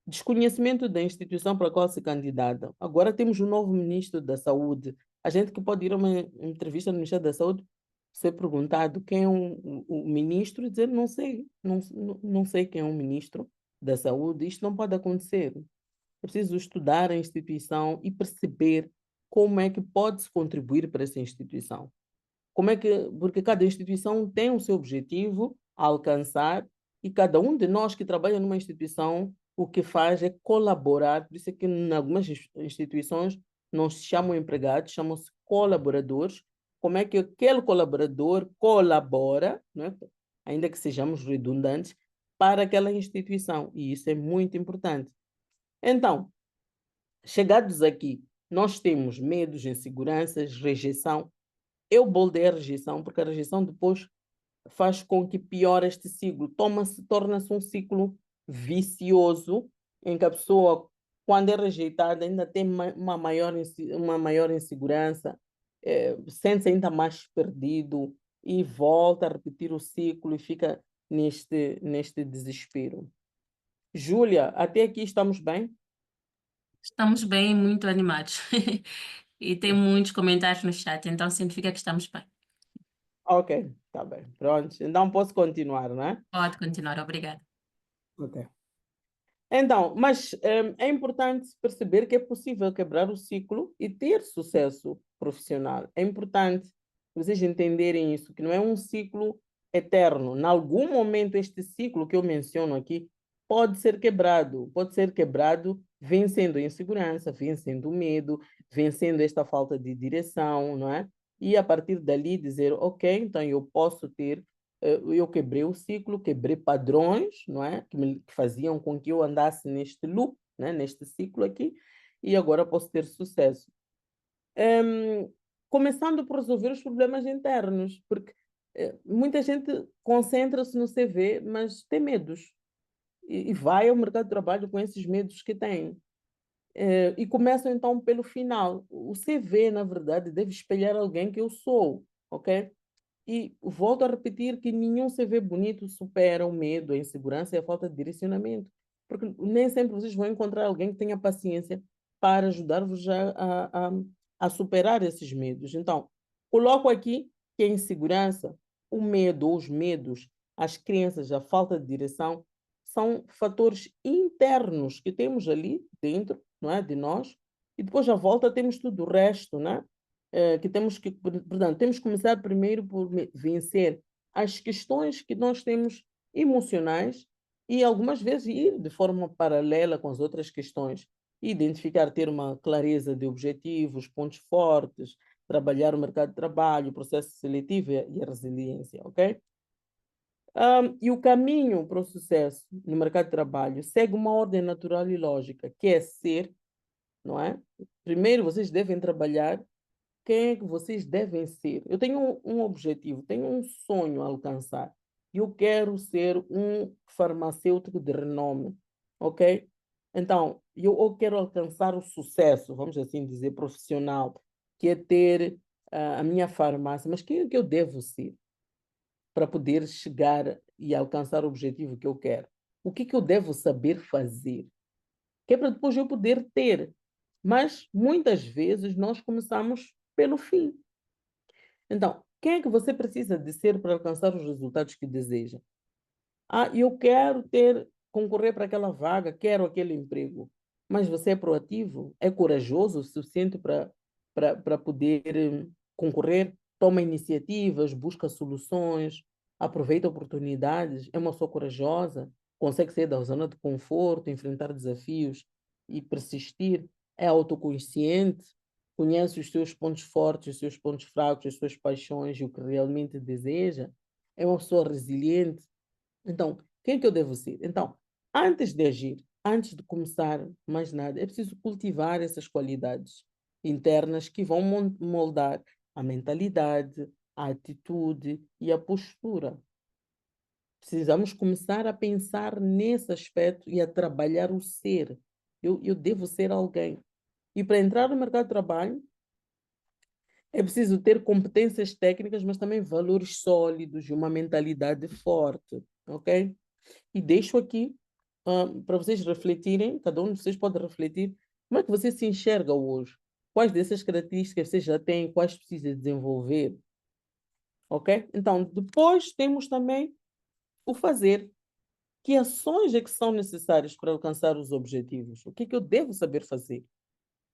S1: Desconhecimento da instituição para a qual se candidata. Agora temos um novo ministro da Saúde. A gente que pode ir a uma entrevista no Ministério da Saúde, ser perguntado quem é o ministro e dizer não sei, não sei quem é o ministro da Saúde. Isto não pode acontecer. É preciso estudar a instituição e perceber como é que pode-se contribuir para essa instituição. Porque cada instituição tem o seu objetivo a alcançar e cada um de nós que trabalha numa instituição, o que faz é colaborar. Por isso é que em algumas instituições não se chamam empregados, chamam-se colaboradores. Como é que aquele colaborador colabora, né? Ainda que sejamos redundantes, para aquela instituição. E isso é muito importante. Então, chegados aqui, nós temos medos, inseguranças, rejeição. Eu boldei a rejeição, porque a rejeição depois faz com que piore este ciclo. Torna-se um ciclo vicioso, em que a pessoa, quando é rejeitada, ainda tem uma maior insegurança, sente-se ainda mais perdido e volta a repetir o ciclo e fica neste desespero. Júlia, até aqui estamos bem?
S2: Estamos bem, muito animados. E tem muitos comentários no chat, então significa que estamos bem.
S1: Ok, tá bem. Pronto. Então posso continuar, não é?
S2: Pode continuar, obrigada.
S1: Ok. Então, mas é importante perceber que é possível quebrar o ciclo e ter sucesso profissional. É importante vocês entenderem isso, que não é um ciclo eterno. Em algum momento, este ciclo que eu menciono aqui pode ser quebrado vencendo a insegurança, vencendo o medo, vencendo esta falta de direção, não é? E a partir dali dizer, ok, então eu posso ter eu quebrei o ciclo, quebrei padrões, não é? Que faziam com que eu andasse neste loop, né? Neste ciclo aqui, e agora posso ter sucesso. Começando por resolver os problemas internos, porque muita gente concentra-se no CV, mas tem medos, e vai ao mercado de trabalho com esses medos que tem. E começam então pelo final. O CV, na verdade, deve espelhar alguém que eu sou, ok? E volto a repetir que nenhum CV bonito supera o medo, a insegurança e a falta de direcionamento. Porque nem sempre vocês vão encontrar alguém que tenha paciência para ajudar-vos a superar esses medos. Então, coloco aqui que a insegurança, o medo ou os medos, as crenças, a falta de direção, são fatores internos que temos ali dentro, não é, de nós, e depois à volta temos tudo o resto, né? Que temos que, portanto, temos que começar primeiro por vencer as questões que nós temos emocionais e algumas vezes ir de forma paralela com as outras questões, identificar, ter uma clareza de objetivos, pontos fortes, trabalhar o mercado de trabalho, o processo seletivo e a resiliência, ok? E o caminho para o sucesso no mercado de trabalho segue uma ordem natural e lógica, que é ser, não é? Primeiro vocês devem trabalhar quem é que vocês devem ser. Eu tenho um objetivo, tenho um sonho a alcançar. Eu quero ser um farmacêutico de renome, ok? Então, eu quero alcançar o sucesso, vamos assim dizer, profissional, que é ter a minha farmácia. Mas quem é que eu devo ser para poder chegar e alcançar o objetivo que eu quero? O que que eu devo saber fazer? Que é para depois eu poder ter. Mas muitas vezes nós começamos pelo fim. Então, quem é que você precisa de ser para alcançar os resultados que deseja? Ah, eu quero concorrer para aquela vaga, quero aquele emprego. Mas você é proativo? É corajoso o suficiente para poder concorrer? Toma iniciativas, busca soluções, aproveita oportunidades, é uma pessoa corajosa, consegue sair da zona de conforto, enfrentar desafios e persistir, é autoconsciente, conhece os seus pontos fortes, os seus pontos fracos, as suas paixões e o que realmente deseja, é uma pessoa resiliente. Então, quem é que eu devo ser? Então, antes de agir, antes de começar mais nada, é preciso cultivar essas qualidades internas que vão moldar a mentalidade, a atitude e a postura. Precisamos começar a pensar nesse aspecto e a trabalhar o ser. Eu devo ser alguém. E para entrar no mercado de trabalho, é preciso ter competências técnicas, mas também valores sólidos e uma mentalidade forte, ok? E deixo aqui para vocês refletirem, cada um de vocês pode refletir, como é que você se enxerga hoje? Quais dessas características você já tem, quais precisa desenvolver, ok? Então, depois temos também o fazer. Que ações é que são necessárias para alcançar os objetivos? O que é que eu devo saber fazer?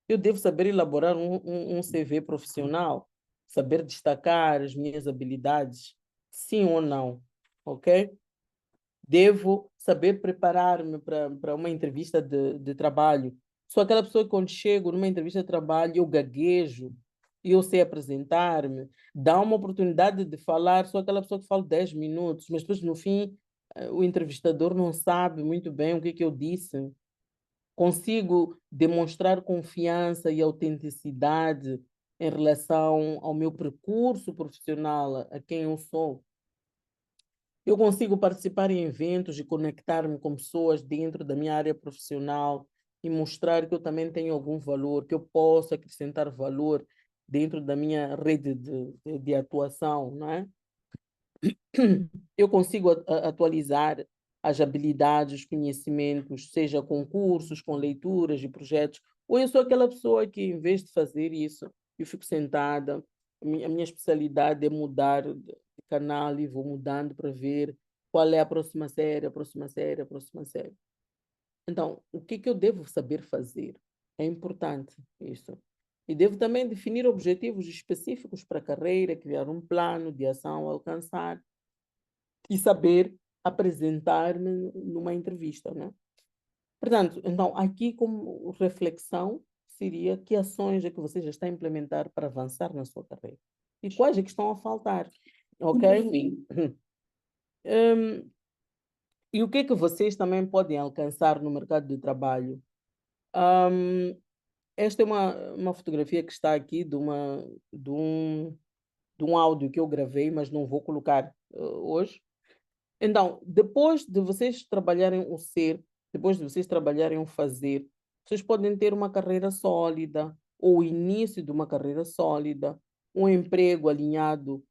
S1: Eu devo saber elaborar um CV profissional, saber destacar as minhas habilidades, sim ou não, ok? Devo saber preparar-me para uma entrevista de trabalho. Sou aquela pessoa que quando chego numa entrevista de trabalho, eu gaguejo, e eu sei apresentar-me, dá uma oportunidade de falar, sou aquela pessoa que fala 10 minutos, mas depois no fim o entrevistador não sabe muito bem o que que eu disse. Consigo demonstrar confiança e autenticidade em relação ao meu percurso profissional, a quem eu sou. Eu consigo participar em eventos e conectar-me com pessoas dentro da minha área profissional e mostrar que eu também tenho algum valor, que eu posso acrescentar valor dentro da minha rede de atuação, não é? Eu consigo atualizar as habilidades, os conhecimentos, seja com cursos, com leituras e projetos, ou eu sou aquela pessoa que, em vez de fazer isso, eu fico sentada, a minha especialidade é mudar de canal e vou mudando para ver qual é a próxima série, a próxima série, a próxima série. Então, o que eu devo saber fazer? É importante isso. E devo também definir objetivos específicos para a carreira, criar um plano de ação a alcançar e saber apresentar-me numa entrevista, né? Portanto, então, aqui como reflexão seria que ações é que você já está a implementar para avançar na sua carreira? E quais é que estão a faltar? Ok? Hum, e o que é que vocês também podem alcançar no mercado de trabalho? Hum, Esta é uma fotografia que está aqui de um, de um áudio que eu gravei, mas não vou colocar hoje. Então, depois de vocês trabalharem o ser, depois de vocês trabalharem o fazer, vocês podem ter uma carreira sólida, ou o início de uma carreira sólida, um emprego alinhado,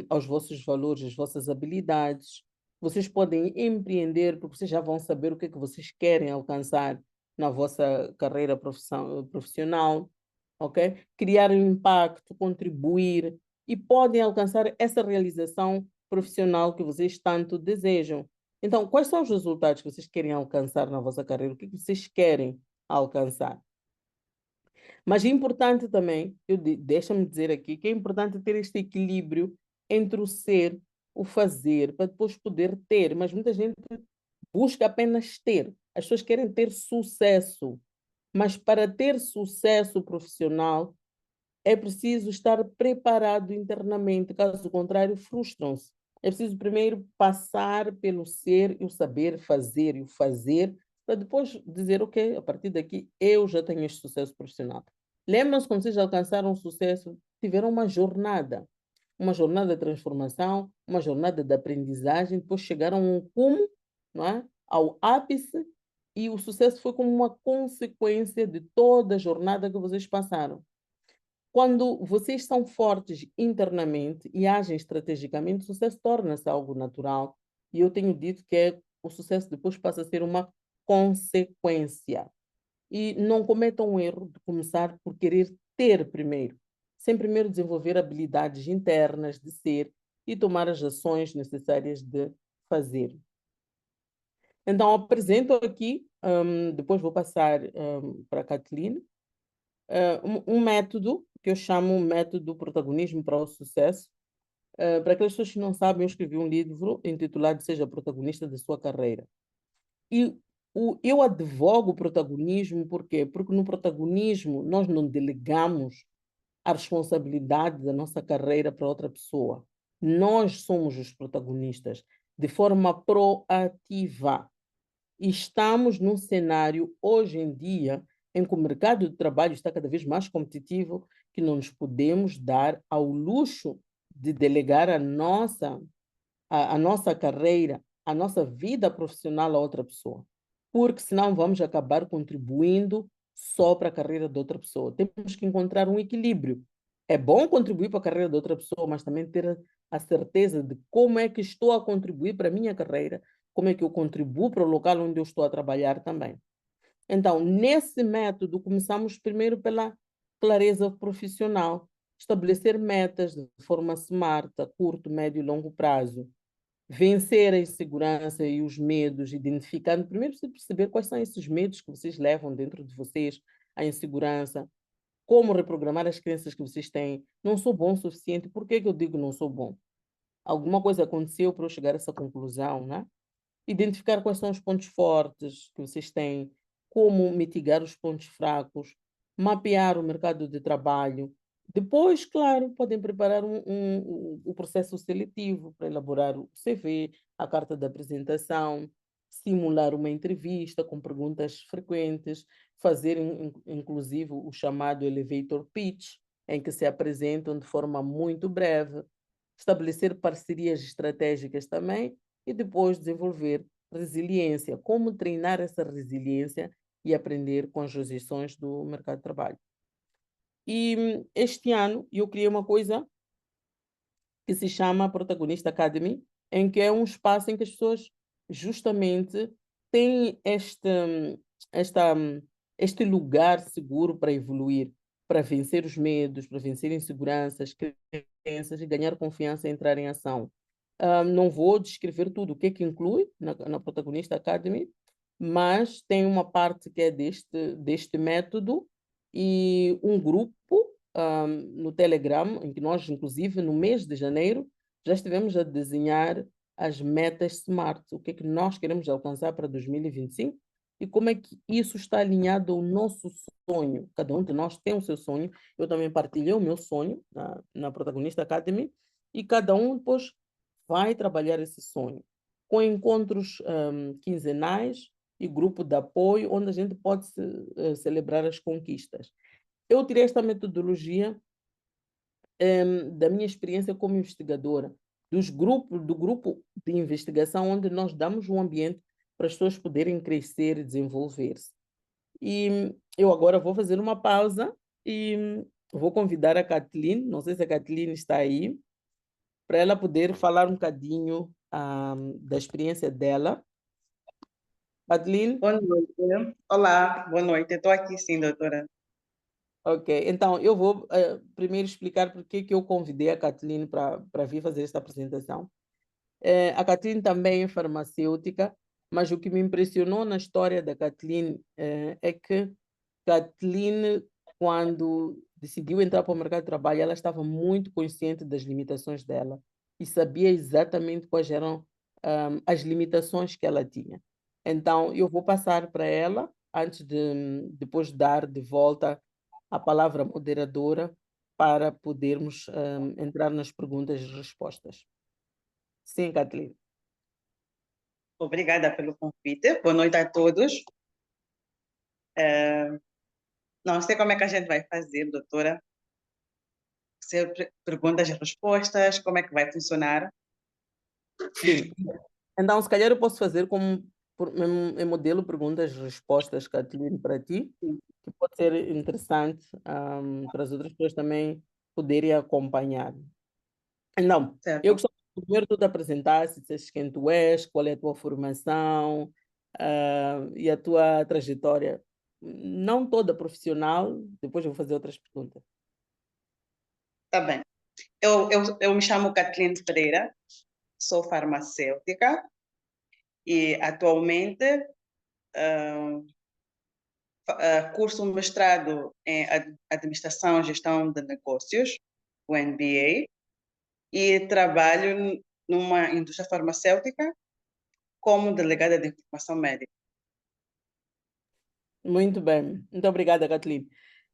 S1: aos vossos valores, às vossas habilidades. Vocês podem empreender, porque vocês já vão saber o que é que vocês querem alcançar na vossa carreira profissional, ok? Criar um impacto, contribuir, e podem alcançar essa realização profissional que vocês tanto desejam. Então, quais são os resultados que vocês querem alcançar na vossa carreira? O que vocês querem alcançar? Mas é importante também, deixa-me dizer aqui, que é importante ter este equilíbrio entre o ser, o fazer, para depois poder ter. Mas muita gente busca apenas ter. As pessoas querem ter sucesso. Mas para ter sucesso profissional, é preciso estar preparado internamente, caso contrário, frustram-se. É preciso primeiro passar pelo ser e o saber fazer e o fazer, para depois dizer, ok, a partir daqui eu já tenho este sucesso profissional. Lembram-se quando vocês alcançaram o sucesso, tiveram uma jornada de transformação, uma jornada de aprendizagem, depois chegaram a um cume, não é? Ao ápice, e o sucesso foi como uma consequência de toda a jornada que vocês passaram. Quando vocês são fortes internamente e agem estrategicamente, o sucesso torna-se algo natural. E eu tenho dito que o sucesso depois passa a ser uma consequência. E não cometam o erro de começar por querer ter primeiro, sem primeiro desenvolver habilidades internas de ser e tomar as ações necessárias de fazer. Então, apresento aqui, depois vou passar para a Kathleen, um método que eu chamo um método protagonismo para o sucesso. Para aquelas pessoas que não sabem, eu escrevi um livro intitulado Seja Protagonista da Sua Carreira. E eu advogo o protagonismo, por quê? Porque no protagonismo nós não delegamos a responsabilidade da nossa carreira para outra pessoa. Nós somos os protagonistas de forma proativa. E estamos num cenário, hoje em dia, em que o mercado de trabalho está cada vez mais competitivo, que não nos podemos dar ao luxo de delegar a nossa carreira, a nossa vida profissional a outra pessoa. Porque senão vamos acabar contribuindo só para a carreira de outra pessoa. Temos que encontrar um equilíbrio. É bom contribuir para a carreira de outra pessoa, mas também ter a certeza de como é que estou a contribuir para a minha carreira, como é que eu contribuo para o local onde eu estou a trabalhar também. Então, nesse método, começamos primeiro pela clareza profissional, estabelecer metas de forma smart, a curto, médio e longo prazo, vencer a insegurança e os medos, identificando, primeiro você perceber quais são esses medos que vocês levam dentro de vocês, a insegurança, como reprogramar as crenças que vocês têm. Não sou bom o suficiente. Por que eu digo não sou bom? Alguma coisa aconteceu para eu chegar a essa conclusão, né? Identificar quais são os pontos fortes que vocês têm, como mitigar os pontos fracos, mapear o mercado de trabalho. Depois, claro, podem preparar o processo seletivo para elaborar o CV, a carta de apresentação, simular uma entrevista com perguntas frequentes, fazer, inclusive, o chamado elevator pitch, em que se apresentam de forma muito breve, estabelecer parcerias estratégicas também e depois desenvolver resiliência, como treinar essa resiliência e aprender com as rejeições do mercado de trabalho. E este ano eu criei uma coisa que se chama Protagonista Academy, em que é um espaço em que as pessoas justamente têm esta, este lugar seguro para evoluir, para vencer os medos, para vencer inseguranças, crenças e ganhar confiança e entrar em ação. Não vou descrever tudo o que inclui na Protagonista Academy, mas tem uma parte que é deste método e um grupo no Telegram, em que nós, inclusive, no mês de janeiro, já estivemos a desenhar as metas SMART, o que é que nós queremos alcançar para 2025 e como é que isso está alinhado ao nosso sonho. Cada um de nós tem o seu sonho. Eu também partilhei o meu sonho na Protagonista Academy e cada um depois vai trabalhar esse sonho com encontros quinzenais e grupo de apoio, onde a gente pode celebrar as conquistas. Eu tirei esta metodologia da minha experiência como investigadora, do grupo de investigação, onde nós damos um ambiente para as pessoas poderem crescer e desenvolver-se. E eu agora vou fazer uma pausa e vou convidar a Kathleen, não sei se a Kathleen está aí, para ela poder falar um bocadinho da experiência dela. Kathleen?
S3: Boa noite. Olá, boa noite. Estou aqui sim, doutora.
S1: Ok, então eu vou primeiro explicar por que eu convidei a Kathleen para vir fazer esta apresentação. A Kathleen também é farmacêutica, mas o que me impressionou na história da Kathleen é que Kathleen, quando decidiu entrar para o mercado de trabalho, ela estava muito consciente das limitações dela e sabia exatamente quais eram as limitações que ela tinha. Então, eu vou passar para ela, antes de depois dar de volta a palavra moderadora para podermos entrar nas perguntas e respostas. Sim, Kathleen.
S3: Obrigada pelo convite. Boa noite a todos. Não sei como é que a gente vai fazer, doutora. Ser perguntas e respostas, como é que vai funcionar?
S1: Sim. Então, se calhar eu posso fazer como em modelo perguntas e respostas, Kathleen, para ti, que pode ser interessante para as outras pessoas também poderem acompanhar. Então, eu
S3: Certo.
S1: gostaria que primeiro tu te apresentasses, dissesses quem tu és, qual é a tua formação e a tua trajetória, não toda profissional, depois eu vou fazer outras perguntas.
S3: Tá bem. Eu me chamo Kathleen Pereira, sou farmacêutica e atualmente curso um mestrado em Administração e Gestão de Negócios, o MBA, e trabalho numa indústria farmacêutica como delegada de informação médica.
S1: Muito bem, muito obrigada, Kathleen.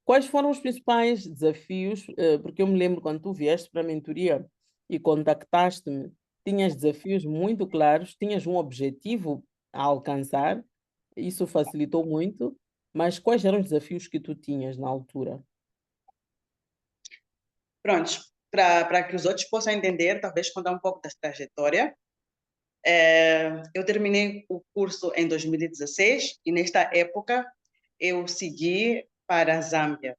S1: Quais foram os principais desafios? Porque eu me lembro quando tu vieste para a mentoria e contactaste-me, tinhas desafios muito claros, tinhas um objetivo a alcançar, isso facilitou muito, mas quais eram os desafios que tu tinhas na altura?
S3: Prontos, para que os outros possam entender, talvez contar um pouco da trajetória. Eu terminei o curso em 2016 e nesta época eu segui para a Zâmbia,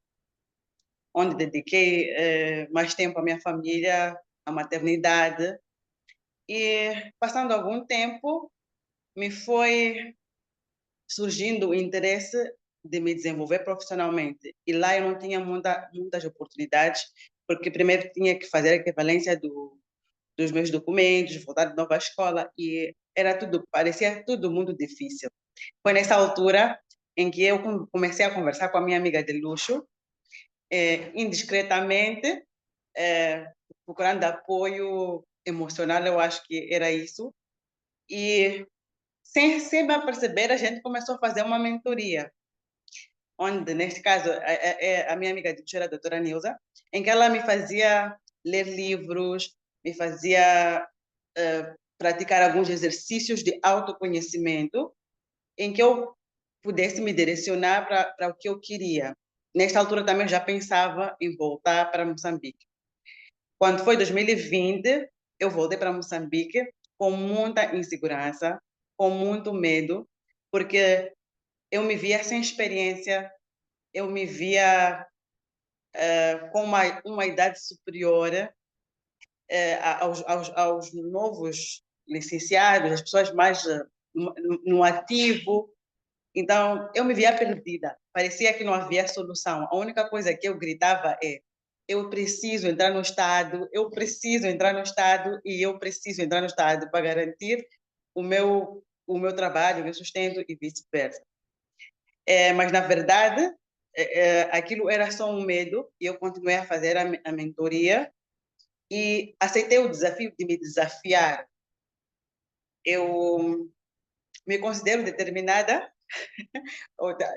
S3: onde dediquei mais tempo à minha família, à maternidade. E passando algum tempo, me foi surgindo o interesse de me desenvolver profissionalmente. E lá eu não tinha muitas oportunidades, porque primeiro tinha que fazer a equivalência dos meus documentos, voltar de novo à escola, e parecia tudo muito difícil. Foi nessa altura em que eu comecei a conversar com a minha amiga de luxo, indiscretamente, procurando apoio emocional, eu acho que era isso. E sem me perceber, a gente começou a fazer uma mentoria, onde, neste caso, a minha amiga de luxo era a doutora Nilza, em que ela me fazia ler livros, me fazia praticar alguns exercícios de autoconhecimento, em que eu pudesse me direcionar para o que eu queria. Nesta altura também já pensava em voltar para Moçambique. Quando foi 2020, eu voltei para Moçambique com muita insegurança, com muito medo, porque eu me via sem experiência, eu me via com uma idade superior aos novos licenciados, as pessoas mais no ativo. Então, eu me via perdida. Parecia que não havia solução. A única coisa que eu gritava é: eu preciso entrar no Estado, eu preciso entrar no Estado e eu preciso entrar no Estado para garantir o meu o meu trabalho, o meu sustento e vice-versa. Mas, na verdade, aquilo era só um medo e eu continuei a fazer a mentoria e aceitei o desafio de me desafiar. Eu me considero determinada,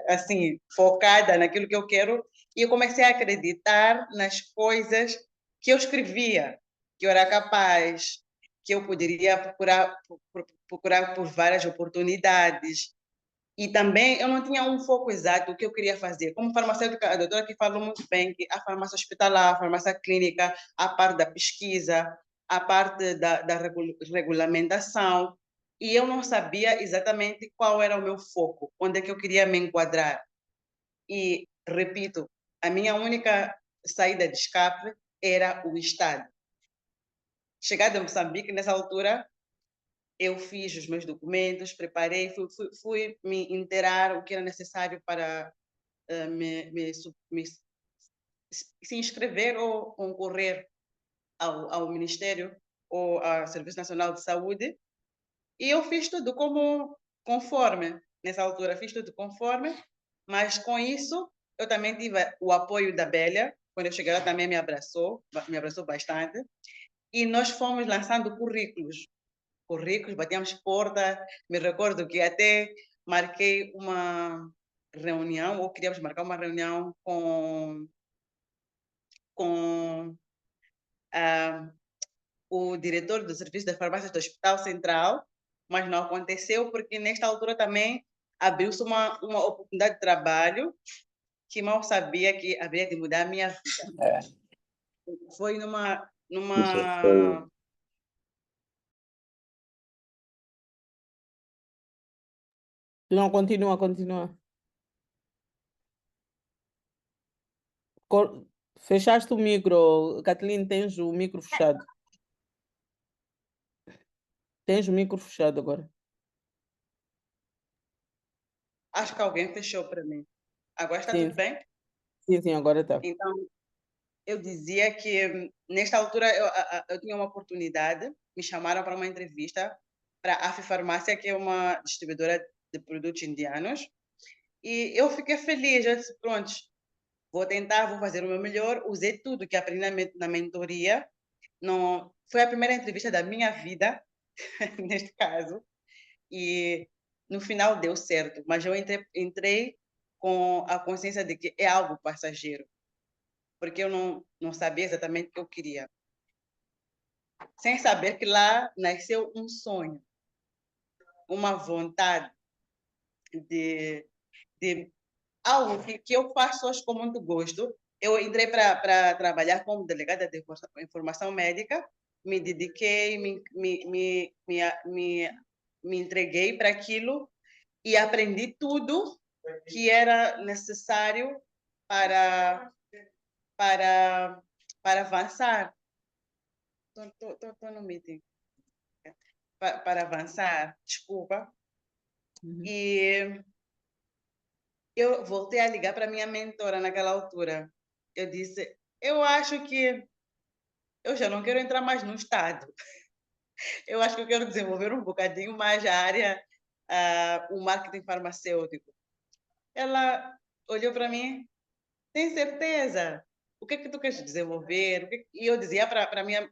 S3: assim, focada naquilo que eu quero, e eu comecei a acreditar nas coisas que eu escrevia, que eu era capaz, que eu poderia procurar por várias oportunidades. E também eu não tinha um foco exato do que eu queria fazer. Como farmacêutica, a doutora que falou muito bem que a farmácia hospitalar, a farmácia clínica, a parte da pesquisa, a parte da regulamentação, e eu não sabia exatamente qual era o meu foco, onde é que eu queria me enquadrar. E, repito, a minha única saída de escape era o Estado. Chegada a Moçambique, nessa altura, eu fiz os meus documentos, preparei, fui me inteirar o que era necessário para se inscrever ou concorrer ao Ministério ou ao Serviço Nacional de Saúde. E eu fiz tudo conforme, nessa altura, fiz tudo conforme, mas com isso eu também tive o apoio da Bélia, quando eu cheguei lá também me abraçou bastante, e nós fomos lançando currículos, batíamos porta, me recordo que até marquei uma reunião, ou queríamos marcar uma reunião com o diretor do Serviço das Farmácias do Hospital Central, mas não aconteceu porque nesta altura também abriu-se uma oportunidade de trabalho que mal sabia que haveria de mudar a minha vida. Foi numa
S1: Não, continua. Fechaste o micro, Kathleen, tens o micro fechado. Tens o micro fechado agora.
S3: Acho que alguém fechou para mim. Agora está
S1: Sim,
S3: tudo bem?
S1: sim, agora está.
S3: Então, eu dizia que nesta altura eu tinha uma oportunidade, me chamaram para uma entrevista para a Farmácia, que é uma distribuidora de produtos indianos, e eu fiquei feliz, eu disse, pronto, vou tentar, vou fazer o meu melhor, usei tudo que aprendi na mentoria, não, foi a primeira entrevista da minha vida, neste caso, e no final deu certo, mas eu entrei com a consciência de que é algo passageiro, porque eu não sabia exatamente o que eu queria. Sem saber que lá nasceu um sonho, uma vontade de algo que eu faço hoje com muito gosto. Eu entrei para trabalhar como delegada de informação médica, me dediquei, me entreguei para aquilo e aprendi tudo que era necessário para, para, para avançar. Estou no meeting. Para avançar, desculpa. E eu voltei a ligar para minha mentora naquela altura. Eu disse, eu acho que eu já não quero entrar mais no Estado. Eu acho que eu quero desenvolver um bocadinho mais a área, o marketing farmacêutico. Ela olhou para mim, tem certeza? O que é que tu queres desenvolver? E eu dizia para minha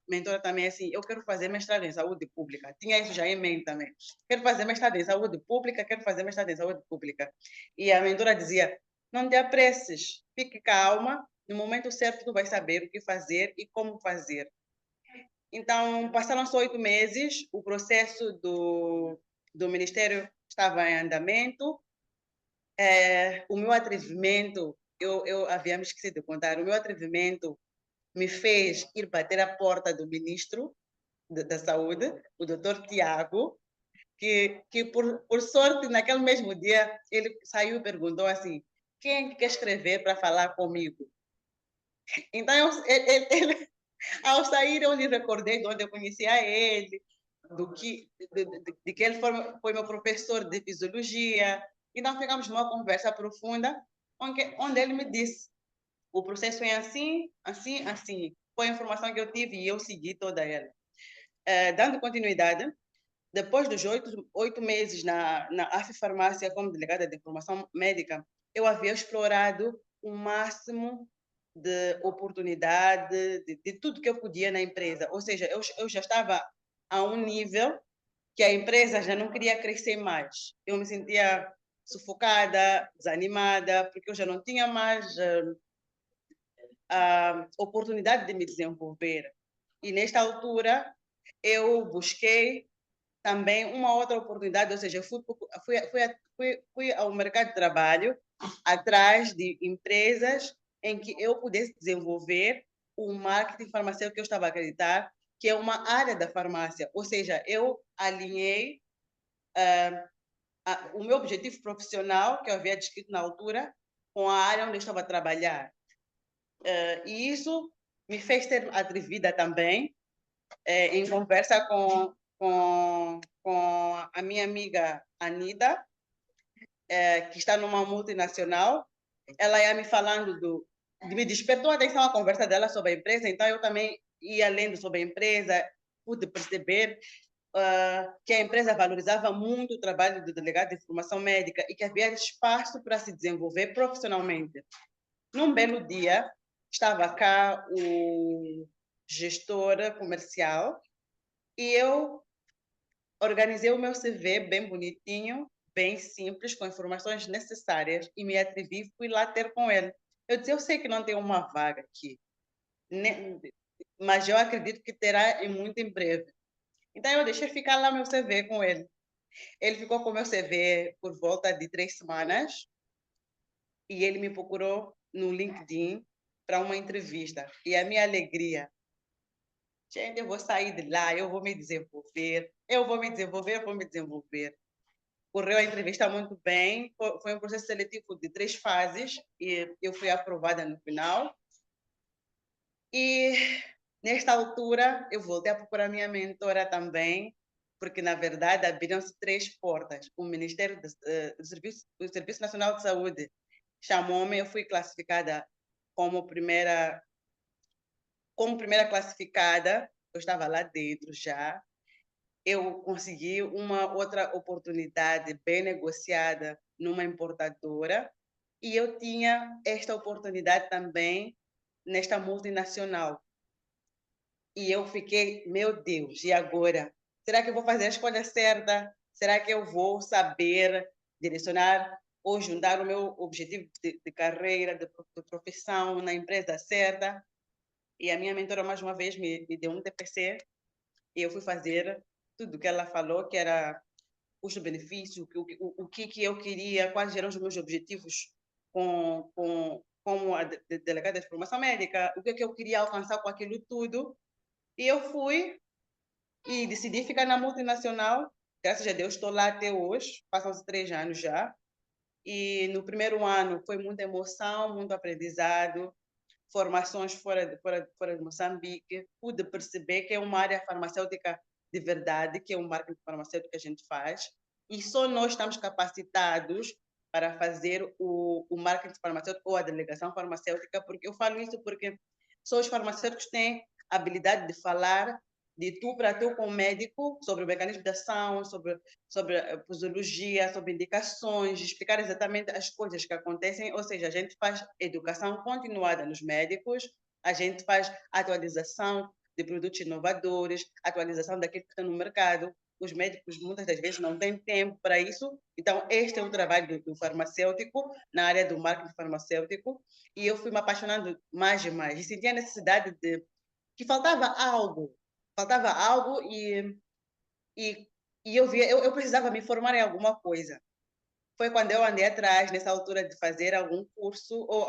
S3: mentora também assim, eu quero fazer mestrado em saúde pública. Tinha isso já em mente também. Quero fazer mestrado em saúde pública, quero fazer mestrado em saúde pública. E a mentora dizia, não te apresses, fique calma, no momento certo tu vais saber o que fazer e como fazer. Então, passaram-se 8 meses, o processo do Ministério estava em andamento, o meu atrevimento, eu havia me esquecido de contar, o meu atrevimento me fez ir bater a porta do ministro da Saúde, o doutor Tiago, que por sorte, naquele mesmo dia, ele saiu e perguntou assim, quem quer escrever para falar comigo? Então, ao sair, eu lhe recordei de onde eu conhecia ele, de que ele foi meu professor de fisiologia. Então, ficamos numa conversa profunda, onde ele me disse: o processo é assim, assim, assim. Foi a informação que eu tive e eu segui toda ela. Dando continuidade, depois dos 8 meses na AF Farmácia como delegada de informação médica, eu havia explorado o máximo de oportunidade, de tudo que eu podia na empresa. Ou seja, eu já estava a um nível que a empresa já não queria crescer mais. Eu me sentia sufocada, desanimada, porque eu já não tinha mais a oportunidade de me desenvolver. E nesta altura, eu busquei também uma outra oportunidade, ou seja, fui ao mercado de trabalho atrás de empresas em que eu pudesse desenvolver o marketing farmacêutico que eu estava a acreditar, que é uma área da farmácia. Ou seja, eu alinhei o meu objetivo profissional, que eu havia descrito na altura, com a área onde eu estava a trabalhar. E isso me fez ter atrevida também, em conversa com a minha amiga Anida, que está numa multinacional. Ela ia me falando me despertou a atenção a conversa dela sobre a empresa, então eu também ia lendo sobre a empresa, pude perceber que a empresa valorizava muito o trabalho do delegado de informação médica e que havia espaço para se desenvolver profissionalmente. Num belo dia, estava cá o gestor comercial e eu organizei o meu CV bem bonitinho, bem simples, com informações necessárias e me atrevi, fui lá ter com ele. Eu disse, eu sei que não tem uma vaga aqui, mas eu acredito que terá muito em breve. Então eu deixei ficar lá meu CV com ele. Ele ficou com meu CV por volta de 3 semanas e ele me procurou no LinkedIn para uma entrevista. E a minha alegria, gente, eu vou sair de lá, eu vou me desenvolver, eu vou me desenvolver. Correu a entrevista muito bem, foi um processo seletivo de 3 fases e eu fui aprovada no final. E nesta altura eu voltei a procurar minha mentora também, porque na verdade abriram-se 3 portas. O Ministério do Serviço Nacional de Saúde chamou-me, eu fui classificada como primeira classificada, eu estava lá dentro já. Eu consegui uma outra oportunidade bem negociada numa importadora e eu tinha esta oportunidade também nesta multinacional. E eu fiquei, meu Deus, e agora? Será que eu vou fazer a escolha certa? Será que eu vou saber direcionar ou juntar o meu objetivo de carreira, de profissão na empresa certa? E a minha mentora, mais uma vez, me deu um TPC e eu fui fazer tudo o que ela falou, que era custo-benefício, o que eu queria, quais eram os meus objetivos como a delegada de formação médica, o que eu queria alcançar com aquilo tudo. E eu fui e decidi ficar na multinacional. Graças a Deus estou lá até hoje, passam-se 3 anos já. E no primeiro ano foi muita emoção, muito aprendizado, formações fora de Moçambique. Pude perceber que é uma área farmacêutica de verdade, que é um marketing farmacêutico que a gente faz. E só nós estamos capacitados para fazer o marketing farmacêutico ou a delegação farmacêutica, porque eu falo isso porque só os farmacêuticos têm a habilidade de falar de tu para tu com o médico sobre o mecanismo de ação, sobre a posologia, sobre indicações, explicar exatamente as coisas que acontecem, ou seja, a gente faz educação continuada nos médicos, a gente faz atualização de produtos inovadores, atualização daquilo que está no mercado. Os médicos muitas das vezes não têm tempo para isso, então este é o trabalho do farmacêutico, na área do marketing farmacêutico, e eu fui me apaixonando mais e mais, e senti a necessidade de que faltava algo e eu precisava me formar em alguma coisa. Foi quando eu andei atrás, nessa altura, de fazer algum curso ou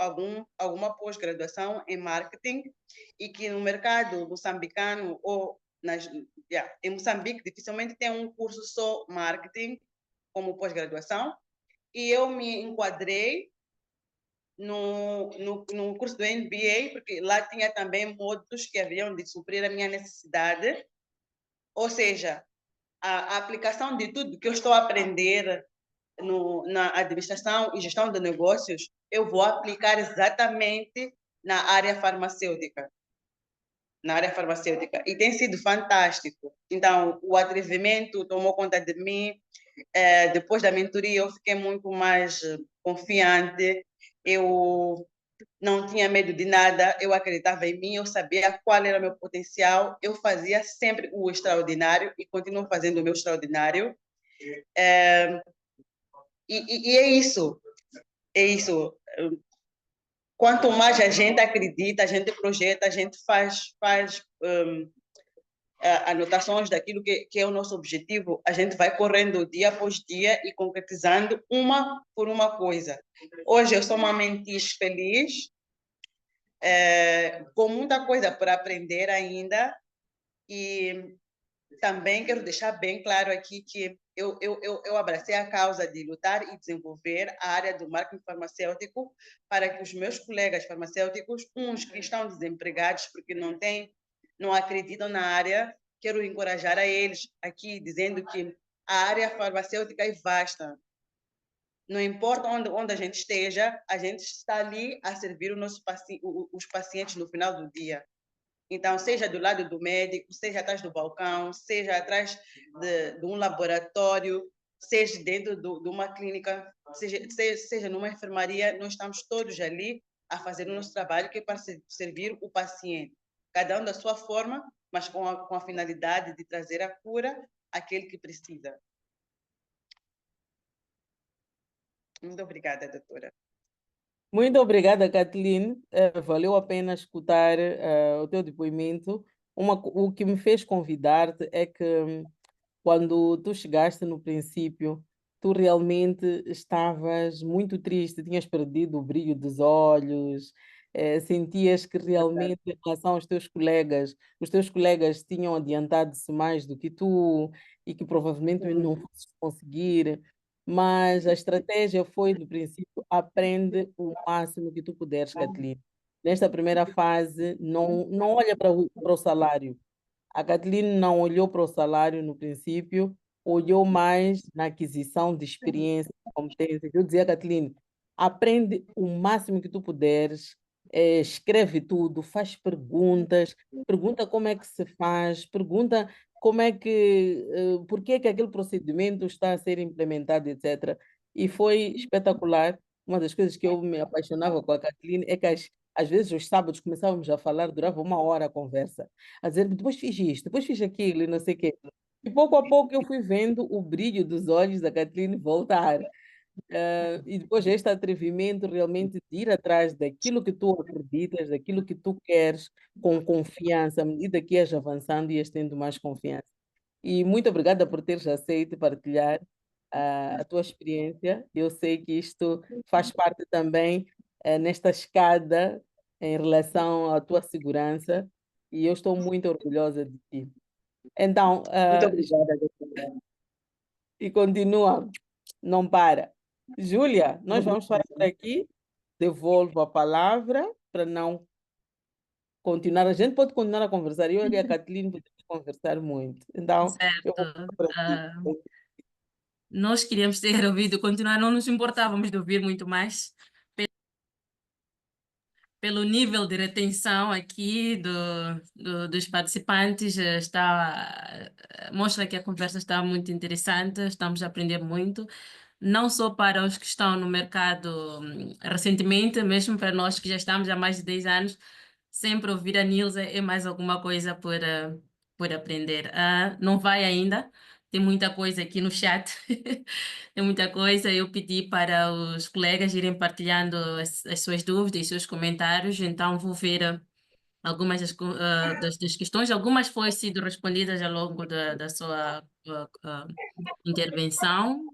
S3: alguma pós-graduação em marketing e que no mercado moçambicano em Moçambique dificilmente tem um curso só marketing como pós-graduação e eu me enquadrei no curso do MBA, porque lá tinha também módulos que haviam de suprir a minha necessidade, ou seja, a aplicação de tudo que eu estou a aprender na administração e gestão de negócios, eu vou aplicar exatamente na área farmacêutica. na área farmacêutica e tem sido fantástico. Então, o atrevimento tomou conta de mim. Depois da mentoria, eu fiquei muito mais confiante. Eu não tinha medo de nada, eu acreditava em mim, eu sabia qual era o meu potencial, eu fazia sempre o extraordinário e continuo fazendo o meu extraordinário. E é isso, é isso. Quanto mais a gente acredita, a gente projeta, a gente faz anotações daquilo que é o nosso objetivo, a gente vai correndo dia após dia e concretizando uma por uma coisa. Hoje eu sou uma mentis feliz, com muita coisa para aprender ainda, e também quero deixar bem claro aqui que eu abracei a causa de lutar e desenvolver a área do marketing farmacêutico para que os meus colegas farmacêuticos, uns que estão desempregados porque não acreditam na área, quero encorajar a eles aqui, dizendo que a área farmacêutica é vasta. Não importa onde a gente esteja, a gente está ali a servir os pacientes no final do dia. Então, seja do lado do médico, seja atrás do balcão, seja atrás de um laboratório, seja dentro de uma clínica, seja numa enfermaria, nós estamos todos ali a fazer o nosso trabalho, que é para servir o paciente. Cada um da sua forma, mas com a finalidade de trazer a cura àquele que precisa. Muito obrigada, doutora.
S1: Muito obrigada, Kathleen. Valeu a pena escutar o teu depoimento. O que me fez convidar-te é que quando tu chegaste no princípio, tu realmente estavas muito triste, tinhas perdido o brilho dos olhos, sentias que realmente, em relação aos teus colegas, os teus colegas tinham adiantado-se mais do que tu e que provavelmente não fosse conseguir. Mas a estratégia foi, do princípio, aprende o máximo que tu puderes, Kathleen. Nesta primeira fase, não olha para o salário. A Kathleen não olhou para o salário no princípio, olhou mais na aquisição de experiência, de competências. Eu dizia, Kathleen, aprende o máximo que tu puderes, escreve tudo, faz perguntas, pergunta como é que se faz, pergunta como é por que é que aquele procedimento está a ser implementado, etc. E foi espetacular. Uma das coisas que eu me apaixonava com a Kathleen é que às vezes os sábados começávamos a falar, durava uma hora a conversa a dizer, depois fiz isto, depois fiz aquilo e não sei o quê. E pouco a pouco eu fui vendo o brilho dos olhos da Kathleen voltar. E depois este atrevimento realmente de ir atrás daquilo que tu acreditas, daquilo que tu queres, com confiança, à medida que ias avançando e ias tendo mais confiança. E muito obrigada por teres aceito partilhar a tua experiência. Eu sei que isto faz parte também nesta escada em relação à tua segurança e eu estou muito orgulhosa de ti. Então,
S3: Muito obrigada, doutora.
S1: e continua, não para. Júlia, nós vamos parar por aqui. Devolvo a palavra para não continuar. A gente pode continuar a conversar. Eu e a Kathleen podemos conversar muito. Então, eu vou
S2: Certo.
S1: para ti.
S2: Nós queríamos ter ouvido continuar, não nos importávamos de ouvir muito mais, pelo nível de retenção aqui dos participantes, mostra que a conversa está muito interessante, estamos a aprender muito, não só para os que estão no mercado recentemente, mesmo para nós que já estamos há mais de 10 anos, sempre ouvir a Nilza é mais alguma coisa por aprender. Não vai ainda, tem muita coisa aqui no chat, tem muita coisa. Eu pedi para os colegas irem partilhando as suas dúvidas e seus comentários, então vou ver algumas das questões, algumas foram sido respondidas ao longo da sua intervenção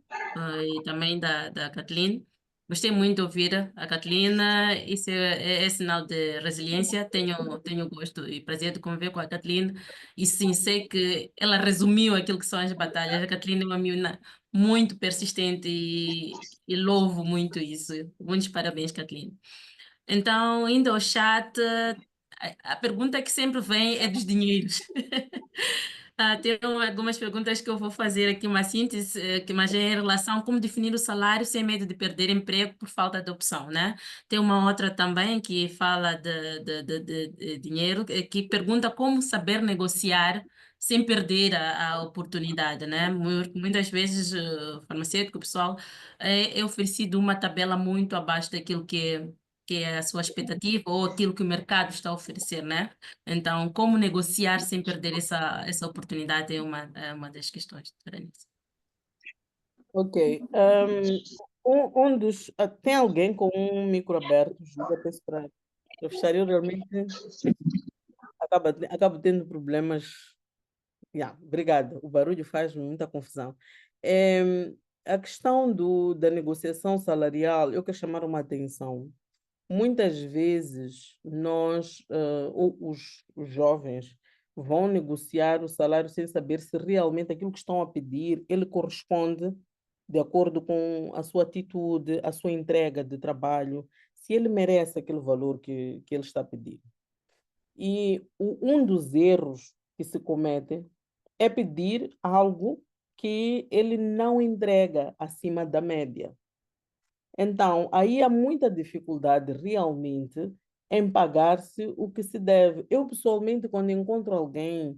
S2: e também da Kathleen. Gostei muito de ouvir a Kathleen, isso é sinal de resiliência. Tenho gosto e prazer de conviver com a Kathleen e sim, sei que ela resumiu aquilo que são as batalhas. A Kathleen é uma menina muito persistente e louvo muito isso. Muitos parabéns, Kathleen. Então, indo ao chat, a pergunta que sempre vem é dos dinheiros. Tem algumas perguntas que eu vou fazer aqui, uma síntese, mas é em relação a como definir o salário sem medo de perder emprego por falta de opção, né? Tem uma outra também que fala de dinheiro, que pergunta como saber negociar sem perder a oportunidade, né? Muitas vezes, o farmacêutico, o pessoal, é oferecido uma tabela muito abaixo daquilo que é a sua expectativa ou aquilo que o mercado está a oferecer, né? Então, como negociar sem perder essa oportunidade é uma das questões, Berenice.
S1: Ok. Tem alguém com um micro aberto, Júlia, peço para fechar. Eu realmente acabo tendo problemas. Yeah, obrigada. O barulho faz muita confusão. A questão da negociação salarial, eu quero chamar uma atenção. Muitas vezes os jovens vão negociar o salário sem saber se realmente aquilo que estão a pedir ele corresponde de acordo com a sua atitude, a sua entrega de trabalho, se ele merece aquele valor que ele está a pedir. E um dos erros que se comete é pedir algo que ele não entrega acima da média. Então, aí há muita dificuldade realmente em pagar-se o que se deve. Eu, pessoalmente, quando encontro alguém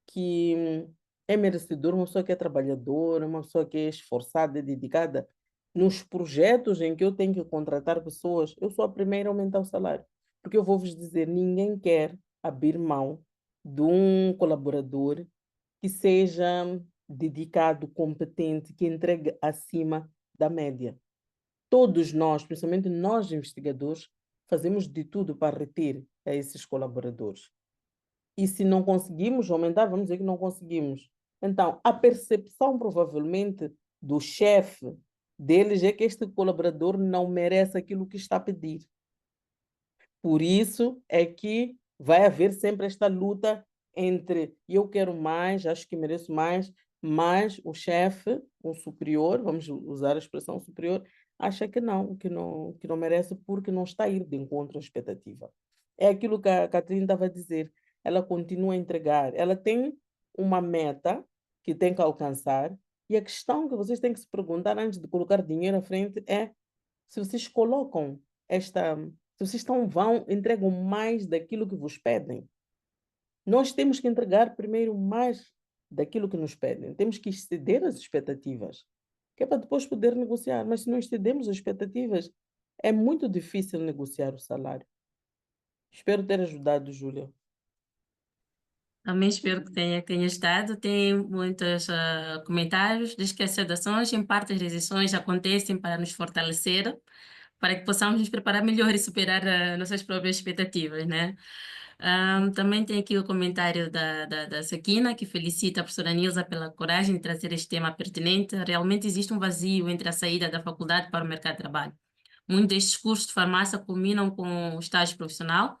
S1: que é merecedor, uma pessoa que é trabalhadora, uma pessoa que é esforçada e dedicada, nos projetos em que eu tenho que contratar pessoas, eu sou a primeira a aumentar o salário. Porque eu vou vos dizer, ninguém quer abrir mão de um colaborador que seja dedicado, competente, que entregue acima da média. Todos nós, principalmente nós investigadores, fazemos de tudo para reter a esses colaboradores. E se não conseguimos aumentar, vamos dizer que não conseguimos. Então, a percepção provavelmente do chefe deles é que este colaborador não merece aquilo que está a pedir. Por isso é que vai haver sempre esta luta entre eu quero mais, acho que mereço mais, mas o chefe, o superior, vamos usar a expressão superior, acha que não merece porque não está a ir de encontro à expectativa. É aquilo que a Catarina estava a dizer. Ela continua a entregar. Ela tem uma meta que tem que alcançar e a questão que vocês têm que se perguntar antes de colocar dinheiro à frente é se vocês colocam se vocês entregam mais daquilo que vos pedem. Nós temos que entregar primeiro mais daquilo que nos pedem. Temos que exceder as expectativas, que é para depois poder negociar. Mas se não excedemos as expectativas, é muito difícil negociar o salário. Espero ter ajudado, Júlia.
S2: Também espero que tenha estado. Tem muitos comentários. Diz que as saudações, em parte, as decisões acontecem para nos fortalecer, para que possamos nos preparar melhor e superar nossas próprias expectativas, né? Também tem aqui o comentário da Sakina, que felicita a professora Nilza pela coragem de trazer este tema pertinente. Realmente existe um vazio entre a saída da faculdade para o mercado de trabalho. Muitos destes cursos de farmácia culminam com o estágio profissional,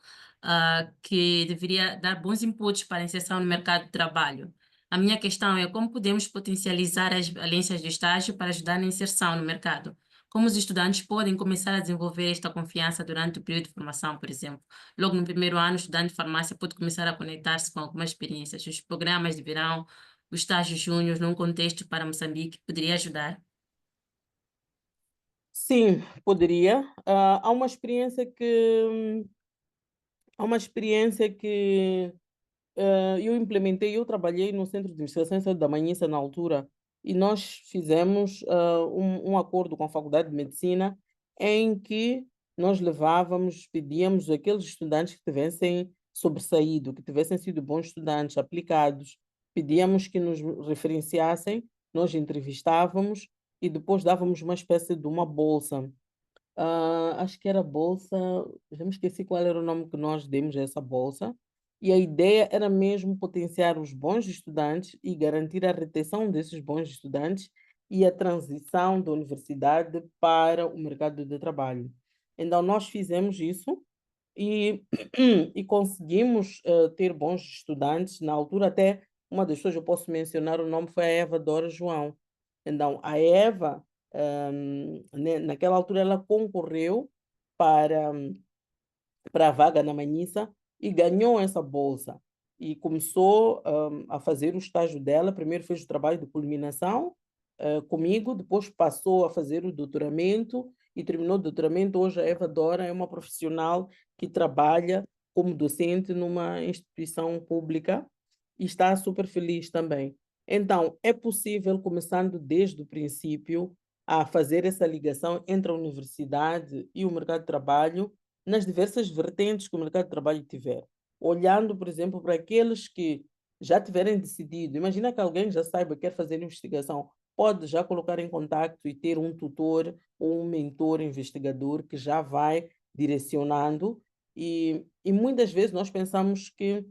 S2: que deveria dar bons inputs para a inserção no mercado de trabalho. A minha questão é como podemos potencializar as valências do estágio para ajudar na inserção no mercado. Como os estudantes podem começar a desenvolver esta confiança durante o período de formação, por exemplo? Logo no primeiro ano, o estudante de farmácia pode começar a conectar-se com algumas experiências. Os programas de verão, os estágios júnior num contexto para Moçambique poderia ajudar.
S1: Sim, poderia. Há uma experiência que eu trabalhei no Centro de Investigação em Saúde da Manhissa na altura, e nós fizemos um acordo com a Faculdade de Medicina em que nós pedíamos aqueles estudantes que tivessem sobressaído, que tivessem sido bons estudantes, aplicados, pedíamos que nos referenciassem, nós entrevistávamos e depois dávamos uma espécie de uma bolsa. Acho que era bolsa, já me esqueci qual era o nome que nós demos a essa bolsa, e a ideia era mesmo potenciar os bons estudantes e garantir a retenção desses bons estudantes e a transição da universidade para o mercado de trabalho. Então, nós fizemos isso e, e conseguimos ter bons estudantes. Na altura, até uma das pessoas, eu posso mencionar o nome, foi a Eva Dora João. Então, a Eva, naquela altura, ela concorreu para, para a vaga na Manhissa e ganhou essa bolsa. e começou a fazer o estágio dela. Primeiro fez o trabalho de culminação comigo, depois passou a fazer o doutoramento e terminou o doutoramento. Hoje a Eva Dora é uma profissional que trabalha como docente numa instituição pública e está super feliz também. Então, é possível, começando desde o princípio, a fazer essa ligação entre a universidade e o mercado de trabalho nas diversas vertentes que o mercado de trabalho tiver. Olhando, por exemplo, para aqueles que já tiverem decidido. Imagina que alguém já saiba que quer fazer investigação, pode já colocar em contato e ter um tutor ou um mentor investigador que já vai direcionando. E muitas vezes nós pensamos que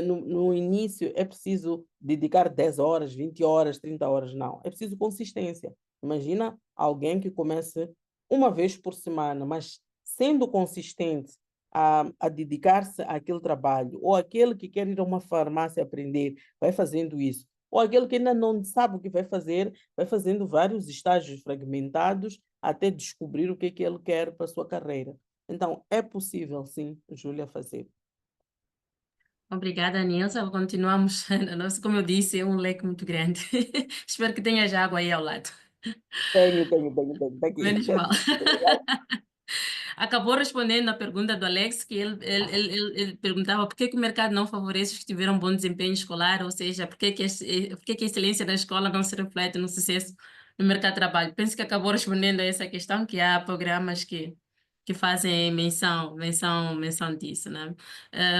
S1: no início é preciso dedicar 10 horas, 20 horas, 30 horas. Não, é preciso consistência. Imagina alguém que comece uma vez por semana, mas sendo consistente a dedicar-se àquele trabalho, ou aquele que quer ir a uma farmácia aprender, vai fazendo isso. Ou aquele que ainda não sabe o que vai fazer, vai fazendo vários estágios fragmentados até descobrir o que é que ele quer para a sua carreira. Então, é possível, sim, Júlia, fazer.
S2: Obrigada, Nilsa. Continuamos. Como eu disse, é um leque muito grande. Espero que tenha já água aí ao lado.
S1: Tenho. Tá aqui.
S2: Menos mal. Acabou respondendo a pergunta do Alex, que ele perguntava por que que o mercado não favorece os que tiveram bom desempenho escolar, ou seja, por que que a excelência da escola não se reflete no sucesso no mercado de trabalho. Penso que acabou respondendo a essa questão, que há programas que fazem menção disso, né?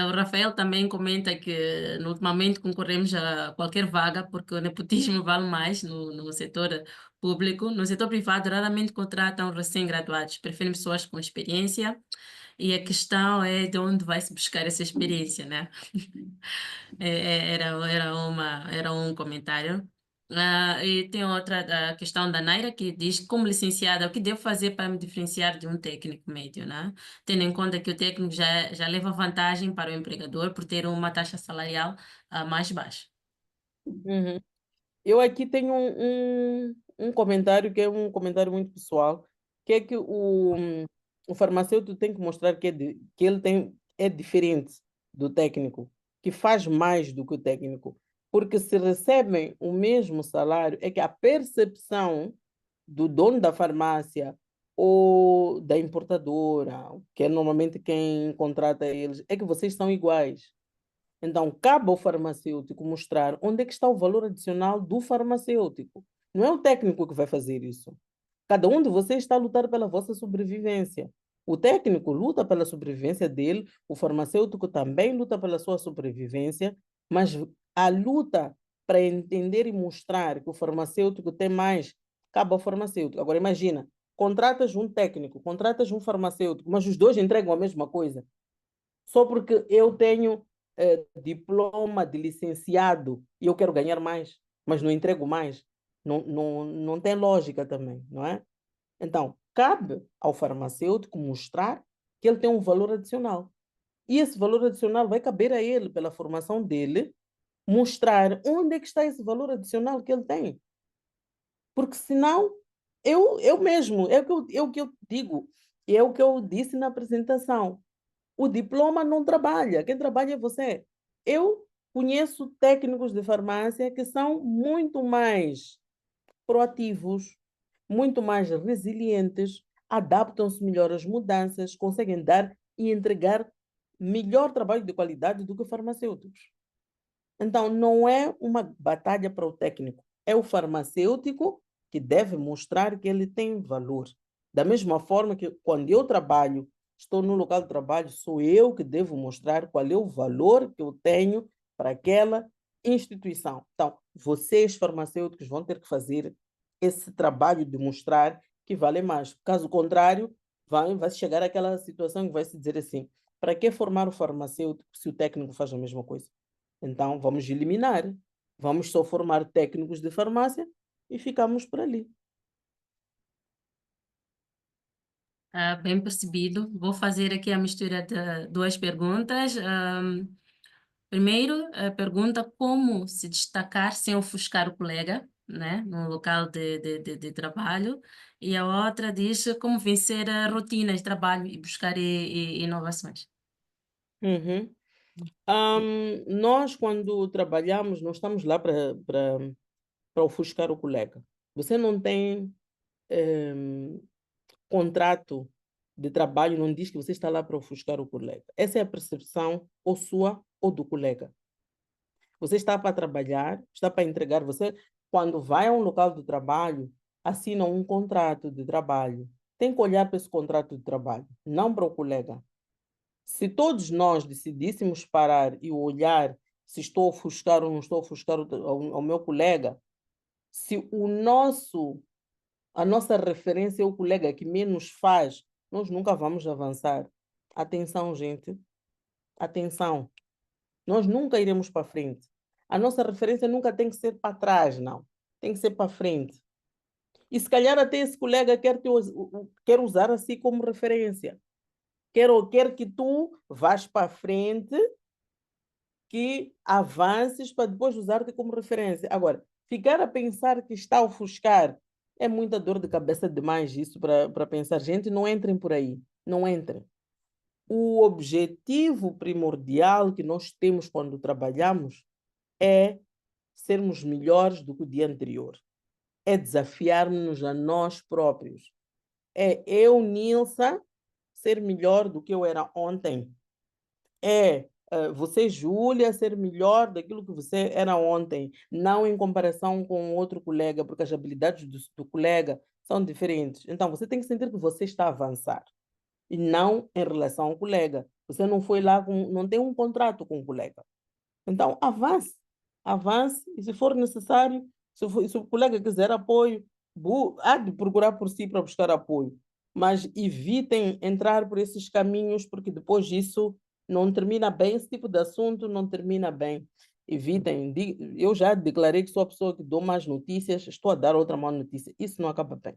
S2: O Rafael também comenta que ultimamente concorremos a qualquer vaga, porque o nepotismo vale mais no setor público. No setor privado, raramente contratam recém-graduados, preferem pessoas com experiência, e a questão é de onde vai se buscar essa experiência, né? Era um comentário. E tem outra a questão da Naira, que diz, como licenciada, o que devo fazer para me diferenciar de um técnico médio, né? Tendo em conta que o técnico já leva vantagem para o empregador por ter uma taxa salarial mais baixa.
S1: Uhum. Eu aqui tenho um comentário que é um comentário muito pessoal, que é que o farmacêutico tem que mostrar que ele é diferente do técnico, que faz mais do que o técnico. Porque se recebem o mesmo salário, é que a percepção do dono da farmácia ou da importadora, que é normalmente quem contrata eles, é que vocês são iguais. Então, cabe ao farmacêutico mostrar onde é que está o valor adicional do farmacêutico. Não é o técnico que vai fazer isso. Cada um de vocês está a lutar pela vossa sobrevivência. O técnico luta pela sobrevivência dele, o farmacêutico também luta pela sua sobrevivência, mas a luta para entender e mostrar que o farmacêutico tem mais, cabe ao farmacêutico. Agora, imagina, contratas um técnico, contratas um farmacêutico, mas os dois entregam a mesma coisa só porque eu tenho diploma de licenciado e eu quero ganhar mais, mas não entrego mais. Não tem lógica também, não é? Então, cabe ao farmacêutico mostrar que ele tem um valor adicional. E esse valor adicional vai caber a ele, pela formação dele, mostrar onde é que está esse valor adicional que ele tem. Porque senão, eu mesmo, é o que eu digo, é o que eu disse na apresentação. O diploma não trabalha, quem trabalha é você. Eu conheço técnicos de farmácia que são muito mais proativos, muito mais resilientes, adaptam-se melhor às mudanças, conseguem dar e entregar melhor trabalho de qualidade do que farmacêuticos. Então, não é uma batalha para o técnico, é o farmacêutico que deve mostrar que ele tem valor. Da mesma forma que quando eu trabalho, estou no local de trabalho, sou eu que devo mostrar qual é o valor que eu tenho para aquela instituição. Então, vocês, farmacêuticos, vão ter que fazer esse trabalho de mostrar que vale mais. Caso contrário, vai chegar àquela situação que vai se dizer assim: para que formar o farmacêutico se o técnico faz a mesma coisa? Então, vamos eliminar. Vamos só formar técnicos de farmácia e ficamos por ali.
S2: Bem percebido. Vou fazer aqui a mistura de duas perguntas. Primeiro, a pergunta como se destacar sem ofuscar o colega, né, no local de trabalho. E a outra diz como vencer a rotina de trabalho e buscar inovações.
S1: Uhum. Nós, quando trabalhamos, não estamos lá para ofuscar o colega. Você não tem contrato de trabalho, não diz que você está lá para ofuscar o colega. Essa é a percepção ou sua ou do colega. Você está para trabalhar, está para entregar. Você, quando vai a um local de trabalho, assina um contrato de trabalho. Tem que olhar para esse contrato de trabalho, não para o colega. Se todos nós decidíssemos parar e olhar se estou a ofuscar ou não estou a ofuscar ao meu colega, se a nossa referência é o colega que menos faz, nós nunca vamos avançar. Atenção, gente. Atenção. Nós nunca iremos para frente. A nossa referência nunca tem que ser para trás, não. Tem que ser para frente. E se calhar até esse colega quer usar assim como referência. Quer que tu vás para frente, que avances para depois usar-te como referência. Agora, ficar a pensar que está a ofuscar é muita dor de cabeça demais isso para pensar. Gente, não entrem por aí. Não entrem. O objetivo primordial que nós temos quando trabalhamos é sermos melhores do que o dia anterior. É desafiarmos-nos a nós próprios. É eu, Nilsa, ser melhor do que eu era ontem. É você, Júlia, ser melhor daquilo que você era ontem, não em comparação com outro colega, porque as habilidades do colega são diferentes. Então, você tem que sentir que você está a avançar e não em relação ao colega. Você não foi lá, não tem um contrato com o colega. Então, avance, avance, e se for necessário, se o colega quiser apoio, há de procurar por si para buscar apoio, mas evitem entrar por esses caminhos, porque depois disso não termina bem, esse tipo de assunto não termina bem. Evitem, eu já declarei que sou a pessoa que dou más notícias, estou a dar outra má notícia, isso não acaba bem.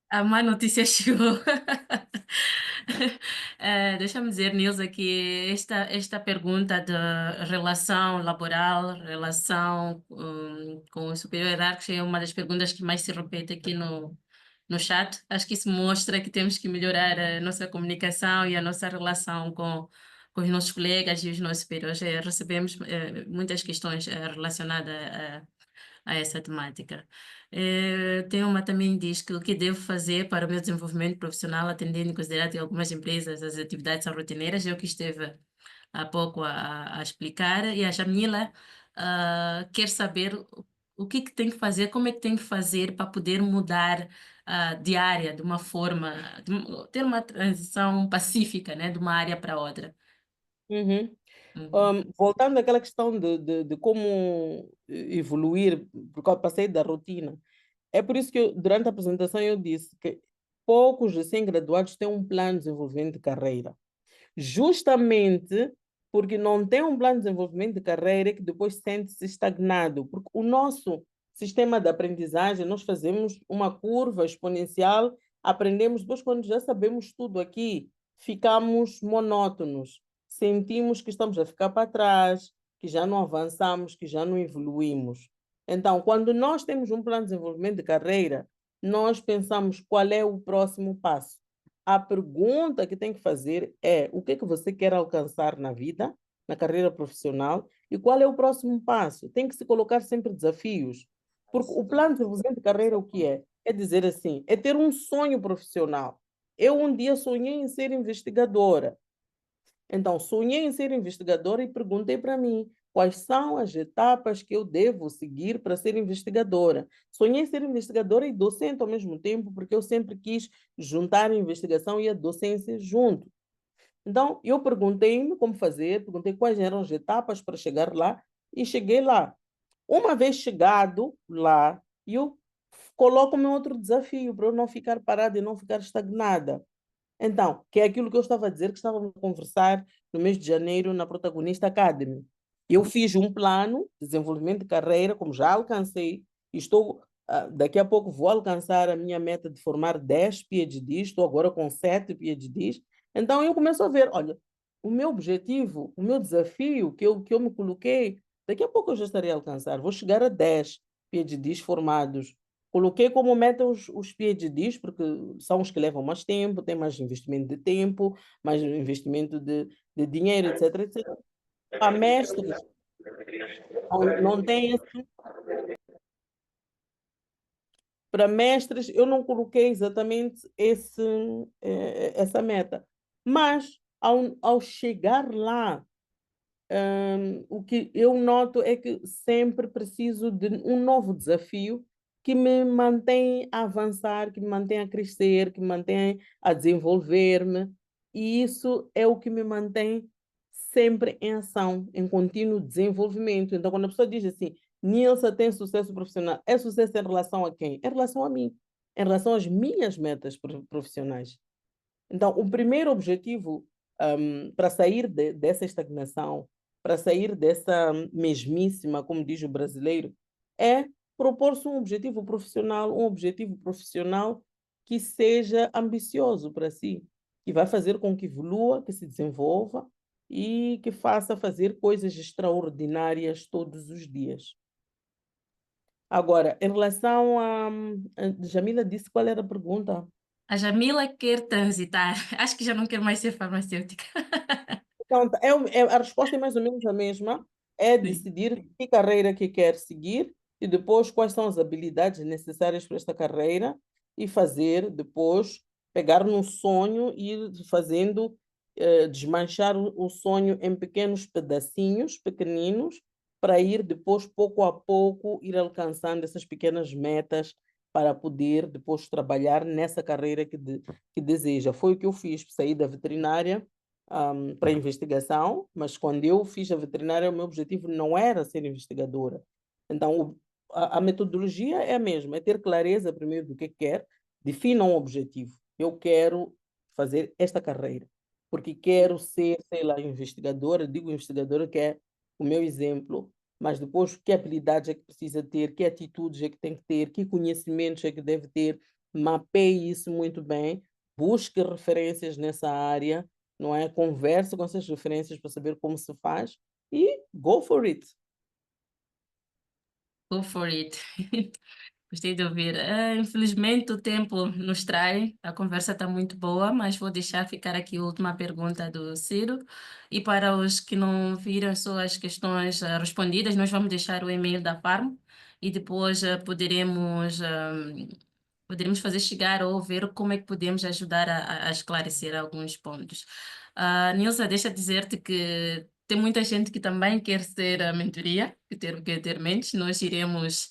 S2: A má notícia chegou. Deixa-me dizer, Nilza, que esta pergunta de relação laboral, relação com o superior hierárquico é uma das perguntas que mais se repete aqui no chat. Acho que isso mostra que temos que melhorar a nossa comunicação e a nossa relação com os nossos colegas e os nossos superiores. Recebemos muitas questões relacionadas a essa temática. Tem uma também diz que o que devo fazer para o meu desenvolvimento profissional, atendendo e considerando em algumas empresas as atividades são rotineiras, é o que esteve há pouco a explicar, e a Jamila quer saber o que tem que fazer, como é que tem que fazer para poder mudar de área de uma forma, ter uma transição pacífica, né, de uma área para outra.
S1: Uhum.
S2: Uhum.
S1: Voltando àquela questão de como evoluir, porque eu passei da rotina. É por isso que durante a apresentação eu disse que poucos recém-graduados têm um plano de desenvolvimento de carreira. Justamente porque não tem um plano de desenvolvimento de carreira que depois sente-se estagnado. Porque o nosso sistema de aprendizagem, nós fazemos uma curva exponencial, aprendemos, depois quando já sabemos tudo aqui, ficamos monótonos. Sentimos que estamos a ficar para trás, que já não avançamos, que já não evoluímos. Então, quando nós temos um plano de desenvolvimento de carreira, nós pensamos qual é o próximo passo. A pergunta que tem que fazer é o que é que você quer alcançar na vida, na carreira profissional, e qual é o próximo passo. Tem que se colocar sempre desafios. Porque o plano de desenvolvimento de carreira, o que é? É dizer assim, é ter um sonho profissional. Eu um dia sonhei em ser investigadora. Então, sonhei em ser investigadora e perguntei para mim quais são as etapas que eu devo seguir para ser investigadora. Sonhei em ser investigadora e docente ao mesmo tempo, porque eu sempre quis juntar a investigação e a docência junto. Então, eu perguntei-me como fazer, perguntei quais eram as etapas para chegar lá e cheguei lá. Uma vez chegado lá, eu coloco-me outro desafio para eu não ficar parada e não ficar estagnada. Então, que é aquilo que eu estava a dizer, que estávamos a conversar no mês de janeiro na Protagonista Academy. Eu fiz um plano de desenvolvimento de carreira, como já alcancei, e daqui a pouco vou alcançar a minha meta de formar 10 PhDs, estou agora com 7 PhDs. Então, eu começo a ver, olha, o meu objetivo, o meu desafio que eu me coloquei, daqui a pouco eu já estarei a alcançar, vou chegar a 10 PhDs formados. Coloquei como meta os PhDs, porque são os que levam mais tempo, têm mais investimento de tempo, mais investimento de dinheiro, etc, etc. Para mestres, não tem esse. Para mestres, eu não coloquei exatamente essa meta. Mas, ao chegar lá, o que eu noto é que sempre preciso de um novo desafio que me mantém a avançar, que me mantém a crescer, que me mantém a desenvolver-me. E isso é o que me mantém sempre em ação, em contínuo desenvolvimento. Então, quando a pessoa diz assim, Nilsa tem sucesso profissional, é sucesso em relação a quem? Em relação a mim, em relação às minhas metas profissionais. Então, o primeiro objetivo para sair dessa estagnação, para sair dessa mesmíssima, como diz o brasileiro, é propor-se um objetivo profissional que seja ambicioso para si, que vai fazer com que evolua, que se desenvolva e que faça fazer coisas extraordinárias todos os dias. Agora, em relação a Jamila disse qual era a pergunta?
S2: A Jamila quer transitar. Acho que já não quer mais ser farmacêutica.
S1: Então, a resposta é mais ou menos a mesma, é
S2: Sim.
S1: decidir que carreira que quer seguir e depois quais são as habilidades necessárias para esta carreira e fazer depois, pegar num sonho e ir fazendo, desmanchar o sonho em pequenos pedacinhos, pequeninos, para ir depois, pouco a pouco, ir alcançando essas pequenas metas para poder depois trabalhar nessa carreira que deseja. Foi o que eu fiz, saí da veterinária para investigação, mas quando eu fiz a veterinária, o meu objetivo não era ser investigadora. Então, a metodologia é a mesma, é ter clareza primeiro do que quer, defina um objetivo. Eu quero fazer esta carreira, porque quero ser, sei lá, investigadora, digo investigadora que é o meu exemplo, mas depois que habilidades é que precisa ter, que atitudes é que tem que ter, que conhecimentos é que deve ter, mapeie isso muito bem, busque referências nessa área, não é? Converse com essas referências para saber como se faz e go for it.
S2: Go for it. Gostei de ouvir. Infelizmente, o tempo nos trai. A conversa está muito boa, mas vou deixar ficar aqui a última pergunta do Ciro. E para os que não viram suas questões respondidas, nós vamos deixar o e-mail da Farm e depois poderemos fazer chegar ou ver como é que podemos ajudar a esclarecer alguns pontos. Nilsa, deixa eu dizer-te que tem muita gente que também quer ser a mentoria, quer ter mentes. Nós iremos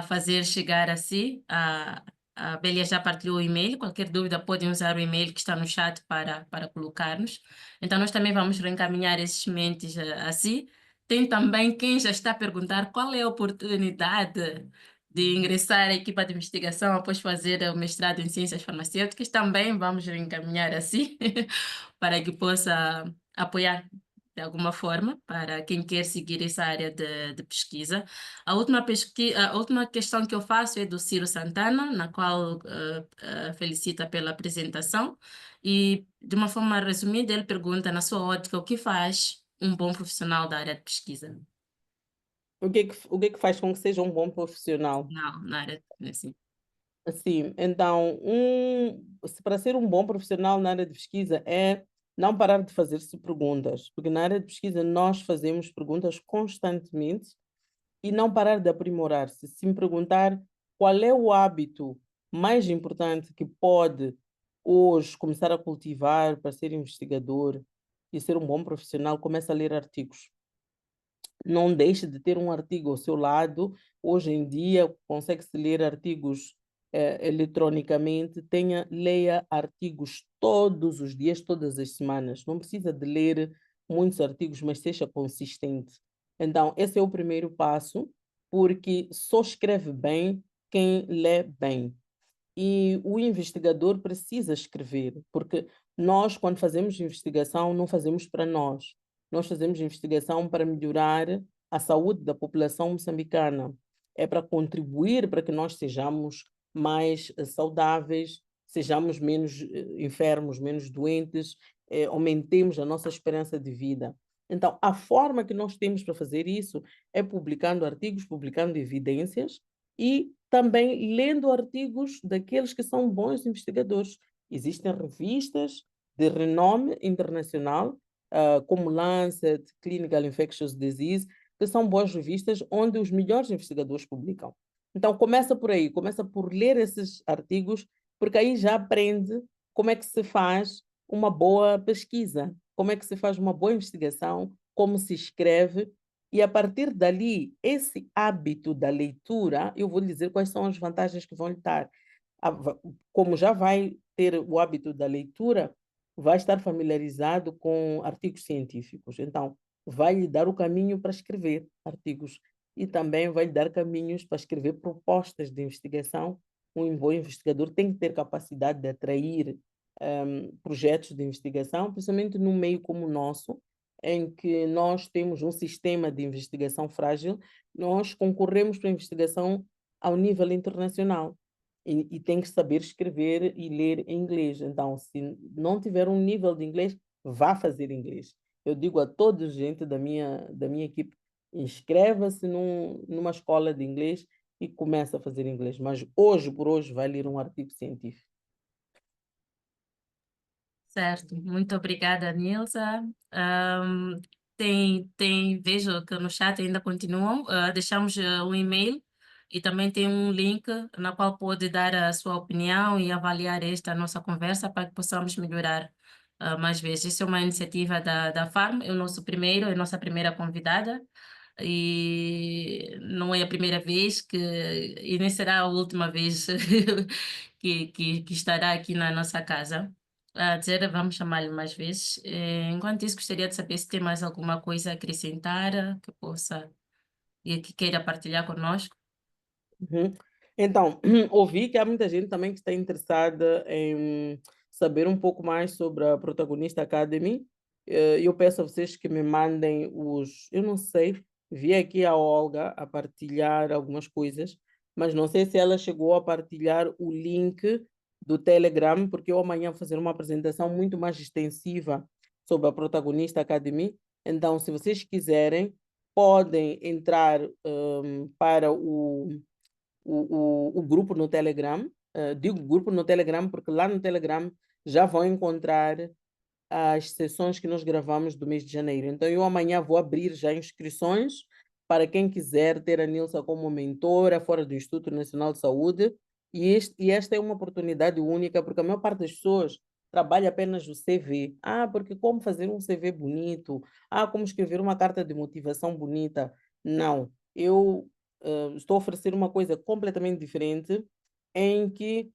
S2: fazer chegar a si. A Bélia já partilhou o e-mail. Qualquer dúvida, podem usar o e-mail que está no chat para colocar-nos. Então, nós também vamos reencaminhar esses mentes a si. Tem também quem já está a perguntar qual é a oportunidade de ingressar à equipa de investigação após fazer o mestrado em ciências farmacêuticas. Também vamos reencaminhar assim para que possa apoiar de alguma forma para quem quer seguir essa área de pesquisa. A última questão que eu faço é do Ciro Santana, na qual felicita pela apresentação e, de uma forma resumida, ele pergunta, na sua ótica, o que faz um bom profissional da área de pesquisa?
S1: O que é que faz com que seja um bom profissional?
S2: Não, na área, assim.
S1: Assim, então, para ser um bom profissional na área de pesquisa é não parar de fazer-se perguntas, porque na área de pesquisa nós fazemos perguntas constantemente e não parar de aprimorar-se. Se me perguntar qual é o hábito mais importante que pode hoje começar a cultivar para ser investigador e ser um bom profissional, comece a ler artigos. Não deixe de ter um artigo ao seu lado. Hoje em dia, consegue-se ler artigos eletronicamente. Leia artigos todos os dias, todas as semanas. Não precisa de ler muitos artigos, mas seja consistente. Então, esse é o primeiro passo, porque só escreve bem quem lê bem. E o investigador precisa escrever, porque nós, quando fazemos investigação, não fazemos para nós. Nós fazemos investigação para melhorar a saúde da população moçambicana. É para contribuir para que nós sejamos mais saudáveis, sejamos menos enfermos, menos doentes, aumentemos a nossa esperança de vida. Então, a forma que nós temos para fazer isso é publicando artigos, publicando evidências e também lendo artigos daqueles que são bons investigadores. Existem revistas de renome internacional como Lancet, Clinical Infectious Disease, que são boas revistas onde os melhores investigadores publicam. Então, começa por aí, começa por ler esses artigos, porque aí já aprende como é que se faz uma boa pesquisa, como é que se faz uma boa investigação, como se escreve, e a partir dali, esse hábito da leitura, eu vou lhe dizer quais são as vantagens que vão lhe dar. Como já vai ter o hábito da leitura, vai estar familiarizado com artigos científicos. Então, vai lhe dar o caminho para escrever artigos e também vai lhe dar caminhos para escrever propostas de investigação. Um bom investigador tem que ter capacidade de atrair projetos de investigação, principalmente num meio como o nosso, em que nós temos um sistema de investigação frágil, nós concorremos para a investigação ao nível internacional e tem que saber escrever e ler em inglês. Então, se não tiver um nível de inglês, vá fazer inglês. Eu digo a toda a gente da minha equipe, inscreva-se numa escola de inglês e começa a fazer inglês. Mas hoje, por hoje, vai ler um artigo científico.
S2: Certo, muito obrigada, Nilza. Vejo que no chat ainda continuam. Deixamos um e-mail e também tem um link na qual pode dar a sua opinião e avaliar esta nossa conversa para que possamos melhorar mais vezes. Isso é uma iniciativa da Farm, é a nossa primeira convidada. E não é a primeira vez e nem será a última vez que estará aqui na nossa casa. A dizer, vamos chamar-lhe mais vezes. Enquanto isso, gostaria de saber se tem mais alguma coisa a acrescentar que possa e que queira partilhar conosco.
S1: Uhum. Então, ouvi que há muita gente também que está interessada em saber um pouco mais sobre a Protagonista Academy. Eu peço a vocês que me mandem eu não sei, vi aqui a Olga a partilhar algumas coisas, mas não sei se ela chegou a partilhar o link do Telegram, porque eu amanhã vou fazer uma apresentação muito mais extensiva sobre a Protagonista Academy. Então, se vocês quiserem, podem entrar para o grupo no Telegram. Digo grupo no Telegram porque lá no Telegram já vão encontrar as sessões que nós gravamos do mês de janeiro. Então, eu amanhã vou abrir já inscrições para quem quiser ter a Nilsa como mentora fora do Instituto Nacional de Saúde. E esta é uma oportunidade única, porque a maior parte das pessoas trabalha apenas o CV. Porque como fazer um CV bonito? Como escrever uma carta de motivação bonita? Não. Eu estou a oferecer uma coisa completamente diferente, em que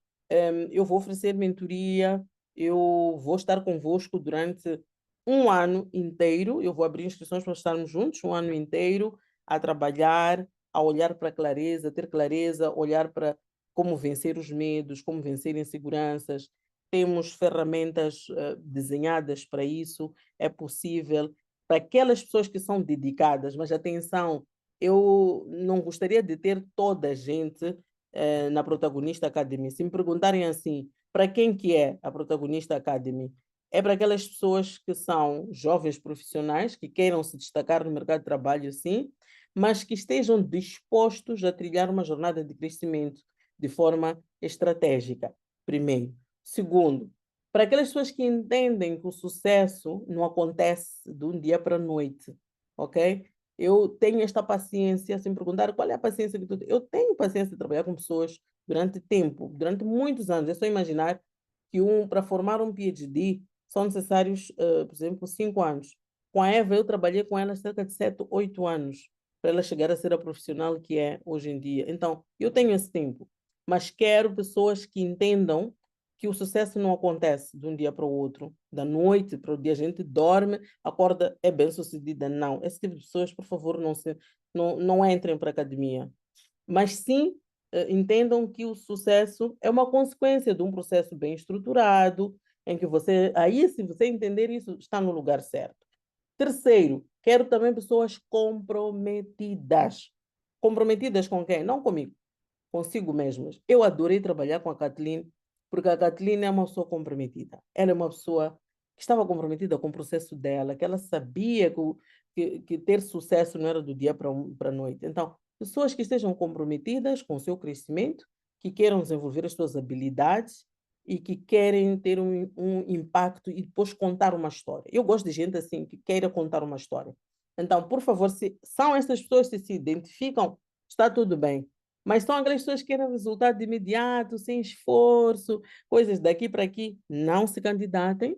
S1: eu vou oferecer mentoria, eu vou estar convosco durante um ano inteiro. Eu vou abrir inscrições para estarmos juntos um ano inteiro a trabalhar, a olhar para a clareza, ter clareza, olhar para como vencer os medos, como vencer inseguranças. Temos ferramentas desenhadas para isso. É possível para aquelas pessoas que são dedicadas, mas atenção, eu não gostaria de ter toda a gente na Protagonista Academy. Se me perguntarem assim, para quem que é a Protagonista Academy? É para aquelas pessoas que são jovens profissionais, que queiram se destacar no mercado de trabalho, sim, mas que estejam dispostos a trilhar uma jornada de crescimento de forma estratégica, primeiro. Segundo, para aquelas pessoas que entendem que o sucesso não acontece de um dia para a noite, ok? Eu tenho esta paciência, se me perguntar qual é a paciência que tu tens. Eu tenho paciência de trabalhar com pessoas durante tempo, durante muitos anos. É só imaginar que para formar um PhD são necessários, por exemplo, 5 anos. Com a Eva, eu trabalhei com ela cerca de 7, 8 anos para ela chegar a ser a profissional que é hoje em dia. Então, eu tenho esse tempo, mas quero pessoas que entendam que o sucesso não acontece de um dia para o outro, da noite para o dia. A gente dorme, acorda, é bem-sucedida. Não, esse tipo de pessoas, por favor, não entrem para a academia. Mas sim, entendam que o sucesso é uma consequência de um processo bem estruturado, em que se você entender isso, está no lugar certo. Terceiro, quero também pessoas comprometidas. Comprometidas com quem? Não comigo, consigo mesmas. Eu adorei trabalhar com a Kathleen, porque a Kathleen é uma pessoa comprometida. Ela é uma pessoa que estava comprometida com o processo dela, que ela sabia que ter sucesso não era do dia para a noite. Então, pessoas que estejam comprometidas com o seu crescimento, que queiram desenvolver as suas habilidades e que querem ter um impacto e depois contar uma história. Eu gosto de gente assim, que queira contar uma história. Então, por favor, se são essas pessoas que se identificam, está tudo bem. Mas são aquelas pessoas que querem resultado de imediato, sem esforço, coisas daqui para aqui, não se candidatem.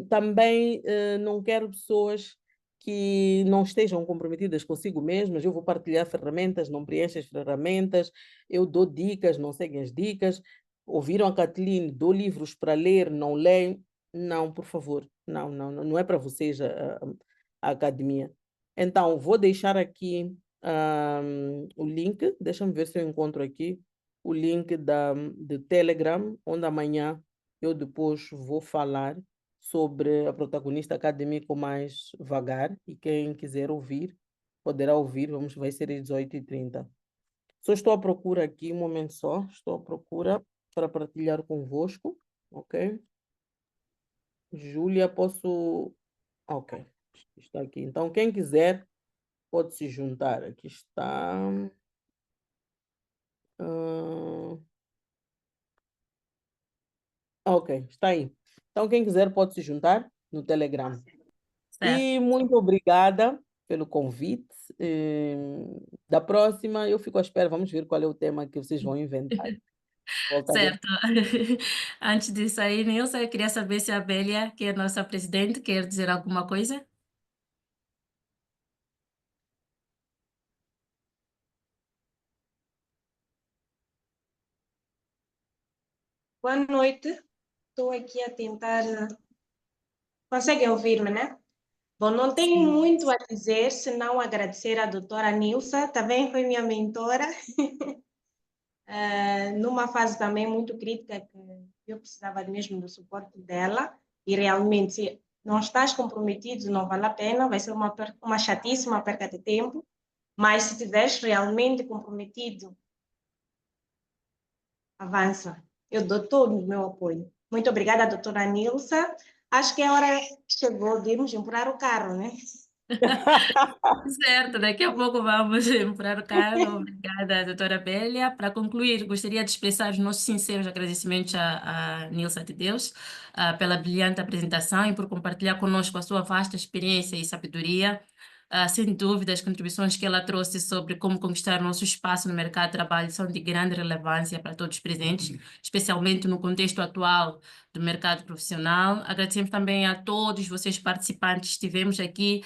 S1: Também não quero pessoas que não estejam comprometidas consigo mesmas. Eu vou partilhar ferramentas, não preencho as ferramentas, eu dou dicas, não seguem as dicas. Ouviram a Kathleen, dou livros para ler, não leem. Não, por favor, não é para vocês a academia. Então, vou deixar aqui o link, deixa-me ver se eu encontro aqui o link do Telegram, onde amanhã eu depois vou falar sobre a protagonista acadêmico mais vagar e quem quiser ouvir, poderá ouvir, vai ser às 18h30. Só estou à procura aqui, um momento só, estou à procura para partilhar convosco, ok? Júlia, posso... Ok, está aqui. Então, quem quiser pode se juntar. Aqui está... ok, está aí. Então, quem quiser pode se juntar no Telegram.
S2: Certo.
S1: E muito obrigada pelo convite. Da próxima, eu fico à espera. Vamos ver qual é o tema que vocês vão inventar. Voltarei.
S2: Certo. Antes de sair, Nilson, eu queria saber se a Bélia, que é a nossa presidente, quer dizer alguma coisa.
S4: Boa noite. Estou aqui a tentar. Conseguem ouvir-me, né? Bom, não tenho muito a dizer, senão agradecer à doutora Nilsa, também foi minha mentora, numa fase também muito crítica que eu precisava mesmo do suporte dela, e realmente, se não estás comprometido, não vale a pena, vai ser uma chatice, uma perca de tempo, mas se estiveres realmente comprometido, avança. Eu dou todo o meu apoio. Muito obrigada, doutora Nilsa. Acho que a hora chegou de irmos empurrar o carro, né?
S2: Certo, daqui a pouco vamos para o carro. Obrigada, doutora Bélia. Para concluir, gostaria de expressar os nossos sinceros agradecimentos à Nilsa de Deus pela brilhante apresentação e por compartilhar conosco a sua vasta experiência e sabedoria. Sem dúvida, as contribuições que ela trouxe sobre como conquistar nosso espaço no mercado de trabalho são de grande relevância para todos os presentes, especialmente no contexto atual do mercado profissional. Agradecemos também a todos vocês participantes. Estivemos aqui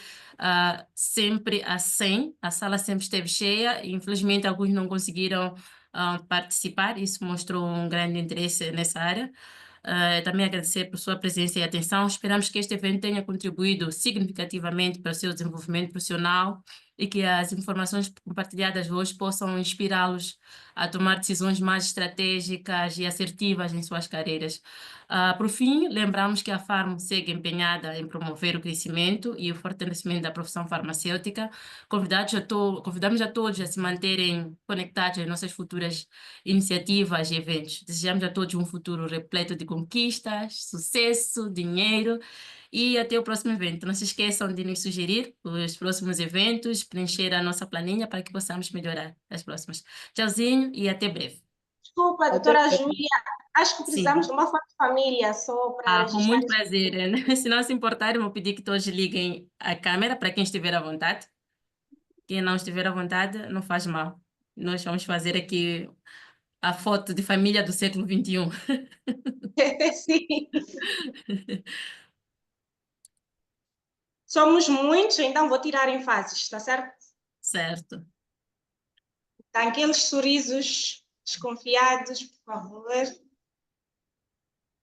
S2: sempre a 100, a sala sempre esteve cheia, e infelizmente alguns não conseguiram participar, isso mostrou um grande interesse nessa área. Também agradecer por sua presença e atenção. Esperamos que este evento tenha contribuído significativamente para o seu desenvolvimento profissional e que as informações compartilhadas hoje possam inspirá-los a tomar decisões mais estratégicas e assertivas em suas carreiras. Por fim, lembramos que a Farm segue empenhada em promover o crescimento e o fortalecimento da profissão farmacêutica. Convidamos a todos a se manterem conectados às nossas futuras iniciativas e eventos. Desejamos a todos um futuro repleto de conquistas, sucesso, dinheiro e até o próximo evento. Não se esqueçam de nos sugerir os próximos eventos, preencher a nossa planilha para que possamos melhorar as próximas. Tchauzinho e até breve.
S4: Desculpa,
S1: Até
S4: doutora
S1: breve.
S4: Júlia, acho que precisamos
S2: Sim.
S4: de uma foto de família só para
S2: Com
S4: registrar
S2: muito
S4: este
S2: prazer.
S4: momento.
S2: Né? Se não se importarem, vou pedir que todos liguem a câmera para quem estiver à vontade. Quem não estiver à vontade, não faz mal. Nós vamos fazer aqui a foto de família do século XXI.
S4: Sim. Somos muitos, então vou tirar em fases, está certo?
S2: Certo.
S4: Tá, aqueles sorrisos desconfiados, por favor.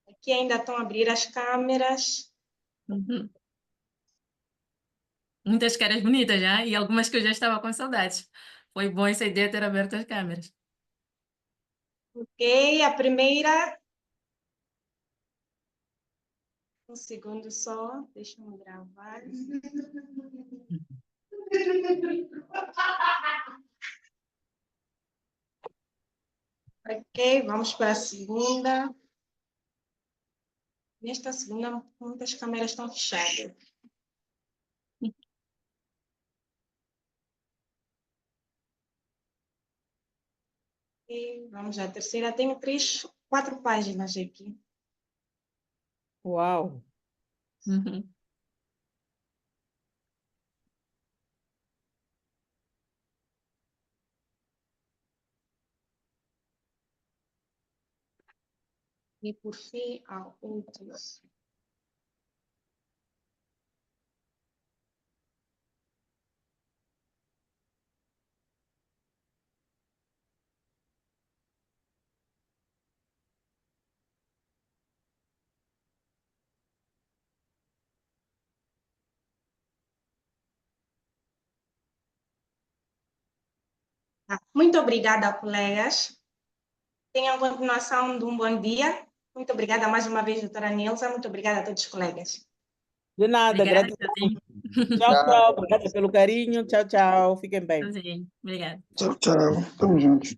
S4: Aqui ainda estão a abrir as câmeras.
S2: Uhum. Muitas caras bonitas já, e algumas que eu já estava com saudades. Foi bom essa ideia ter aberto as câmeras.
S4: Ok, a primeira. Um segundo só, deixa eu gravar. Ok, vamos para a segunda. Nesta segunda, muitas câmeras estão fechadas. Ok, vamos à terceira. Tenho três 4 páginas aqui.
S1: Uau!
S2: Uhum.
S4: E por fim, a última. Muito obrigada, colegas. Tenham continuação de um bom dia. Muito obrigada mais uma vez, doutora Nilza. Muito obrigada a todos os colegas.
S1: De nada,
S2: Obrigada,
S1: gratidão.
S2: Tchauzinho.
S1: Tchau, tchau. Obrigada pelo carinho. Tchau, tchau. Fiquem bem.
S2: Tchauzinho. Obrigada.
S5: Tchau, tchau. Tamo juntos.